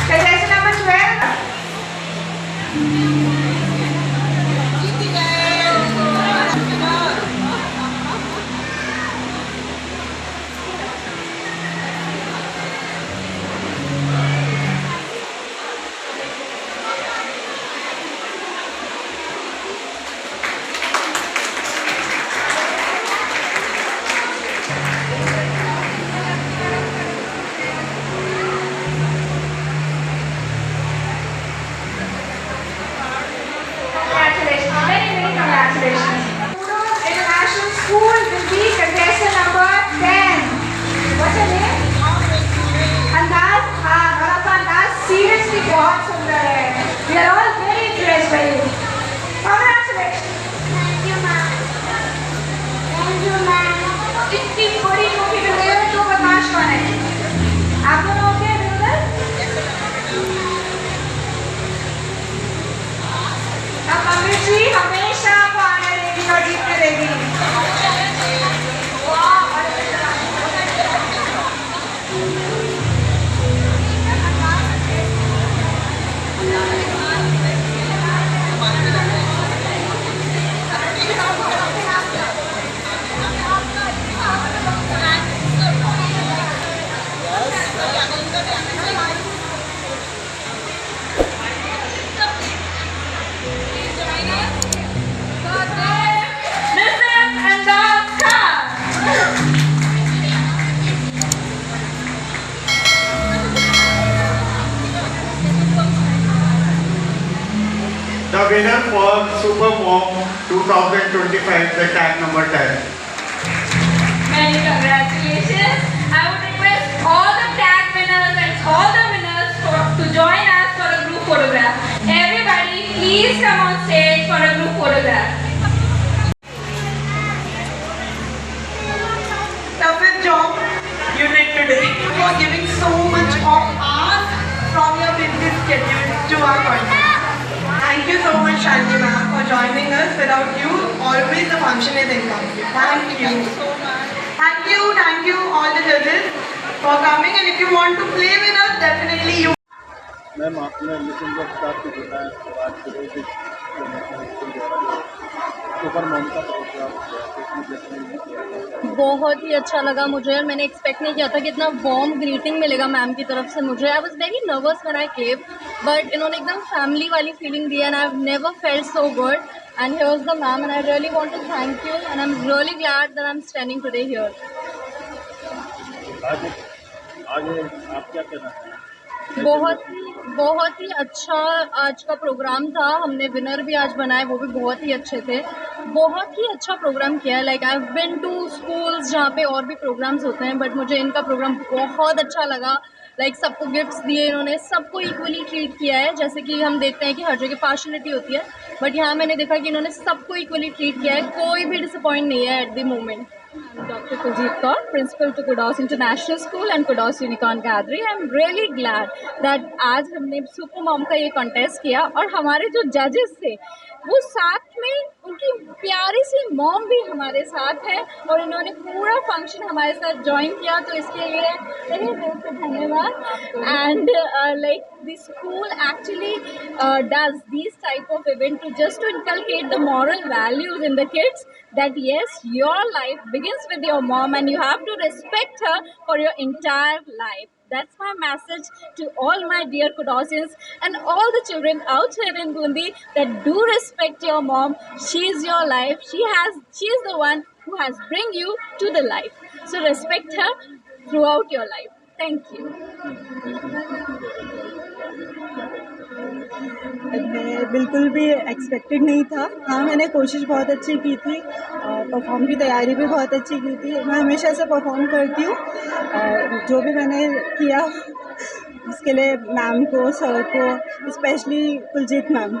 Contestant number 12. Congratulations, very many congratulations. Kudos International School will be contestant number 10. What's your name? अंदाज, हाँ, और आपका अंदाज seriously बहुत सुंदर है. We are all very impressed by you. Congratulations. Thank you, ma'am. Thank you, ma'am. इतनी बड़ी ट्रॉफी मिल गई है, तो बदमाश कौन है? आप दोनों ओके हैं उधर? अब मम्मी जी हमेशा आपको आने देगी और जीतने देगी। The winner for Super Mom 2025, the tag number 10. Many congratulations. I would request all the tag winners and all the winners to join us for a group photograph. Everybody, please come on stage for a group photograph. Toughest job you did today. For giving so much of us from your busy schedule to our content. Thank you so much, Shanti ma'am, for joining us. Without you, always the function is incomplete. Thank you so much. Thank you all the judges for coming. And if you want to play with us, definitely you. Ma'am आपने messenger staff को बताया तो आज के रोज national school द्वारा जो super mom का programme किया बहुत ही अच्छा लगा मुझे और मैंने एक्सपेक्ट नहीं किया था कि इतना वार्म ग्रीटिंग मिलेगा मैम की तरफ से मुझे। I was very nervous when I came, but इन्होंने एकदम फैमिली वाली फीलिंग दी and I have never felt so good and here is the ma'am and I really want to thank you and I am really glad that I am standing today here. आगे आप क्या कहना चाहेंगे? बहुत ही अच्छा आज का प्रोग्राम था। हमने विनर भी आज बनाए, वो भी बहुत ही अच्छे थे। बहुत ही अच्छा प्रोग्राम किया है। Like I have been to schools जहाँ पे और भी प्रोग्राम्स होते हैं, बट मुझे इनका प्रोग्राम बहुत अच्छा लगा। लाइक सबको गिफ्ट्स दिए इन्होंने, सबको इक्वली ट्रीट किया है। जैसे कि हम देखते हैं कि हर जगह पार्शलिटी होती है, बट यहाँ मैंने देखा कि इन्होंने सबको इक्वली ट्रीट किया है। कोई भी डिसअपॉइंट नहीं है at the moment. Dr. Kuljit Kaur, Principal to Kudos International School and Kudos Unicorn Gathering. I'm really glad that आज हमने सुपर मॉम का ये कॉन्टेस्ट किया और हमारे जो जजेस थे वो साथ में उनकी प्यारी सी मॉम भी हमारे साथ है और इन्होंने पूरा फंक्शन हमारे साथ ज्वाइन किया, तो इसके लिए तहे दिल से धन्यवाद। And like the school actually does these type of event to just to inculcate the moral values in the kids that yes, your life begins with your mom and you have to respect her for your entire life. That's my message to all my dear Kudosians and all the children out here in Bundi, that do respect your mom. She is your life. She is the one who has bring you to the life. So respect her throughout your life. Thank you. मैं बिल्कुल भी expected नहीं था। हाँ, मैंने कोशिश बहुत अच्छी की थी, परफॉर्म की तैयारी भी बहुत अच्छी की थी। मैं हमेशा से परफॉर्म करती हूँ, जो भी मैंने किया उसके लिए मैम को, सर को, स्पेशली कुलजीत मैम,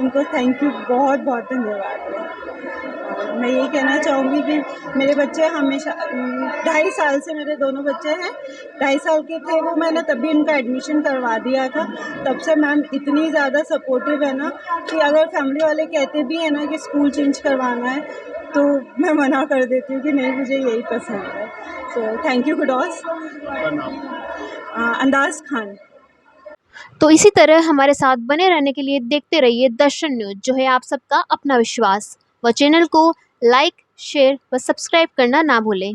उनको थैंक यू, बहुत बहुत धन्यवाद। मैं यही कहना चाहूँगी कि मेरे बच्चे हमेशा 2.5 साल से मेरे दोनों बच्चे हैं, 2.5 साल के थे वो, मैंने तभी इनका एडमिशन करवा दिया था। तब से मैम इतनी ज़्यादा सपोर्टिव है ना कि अगर फैमिली वाले कहते भी हैं ना कि स्कूल चेंज करवाना है तो मैं मना कर देती हूँ कि नहीं, मुझे यही पसंद है। So thank you kudos. Andaz Khan. तो इसी तरह हमारे साथ बने रहने के लिए देखते रहिए दर्शन न्यूज़, जो है आप सबका अपना विश्वास। व चैनल को लाइक, शेयर व सब्सक्राइब करना ना भूलें।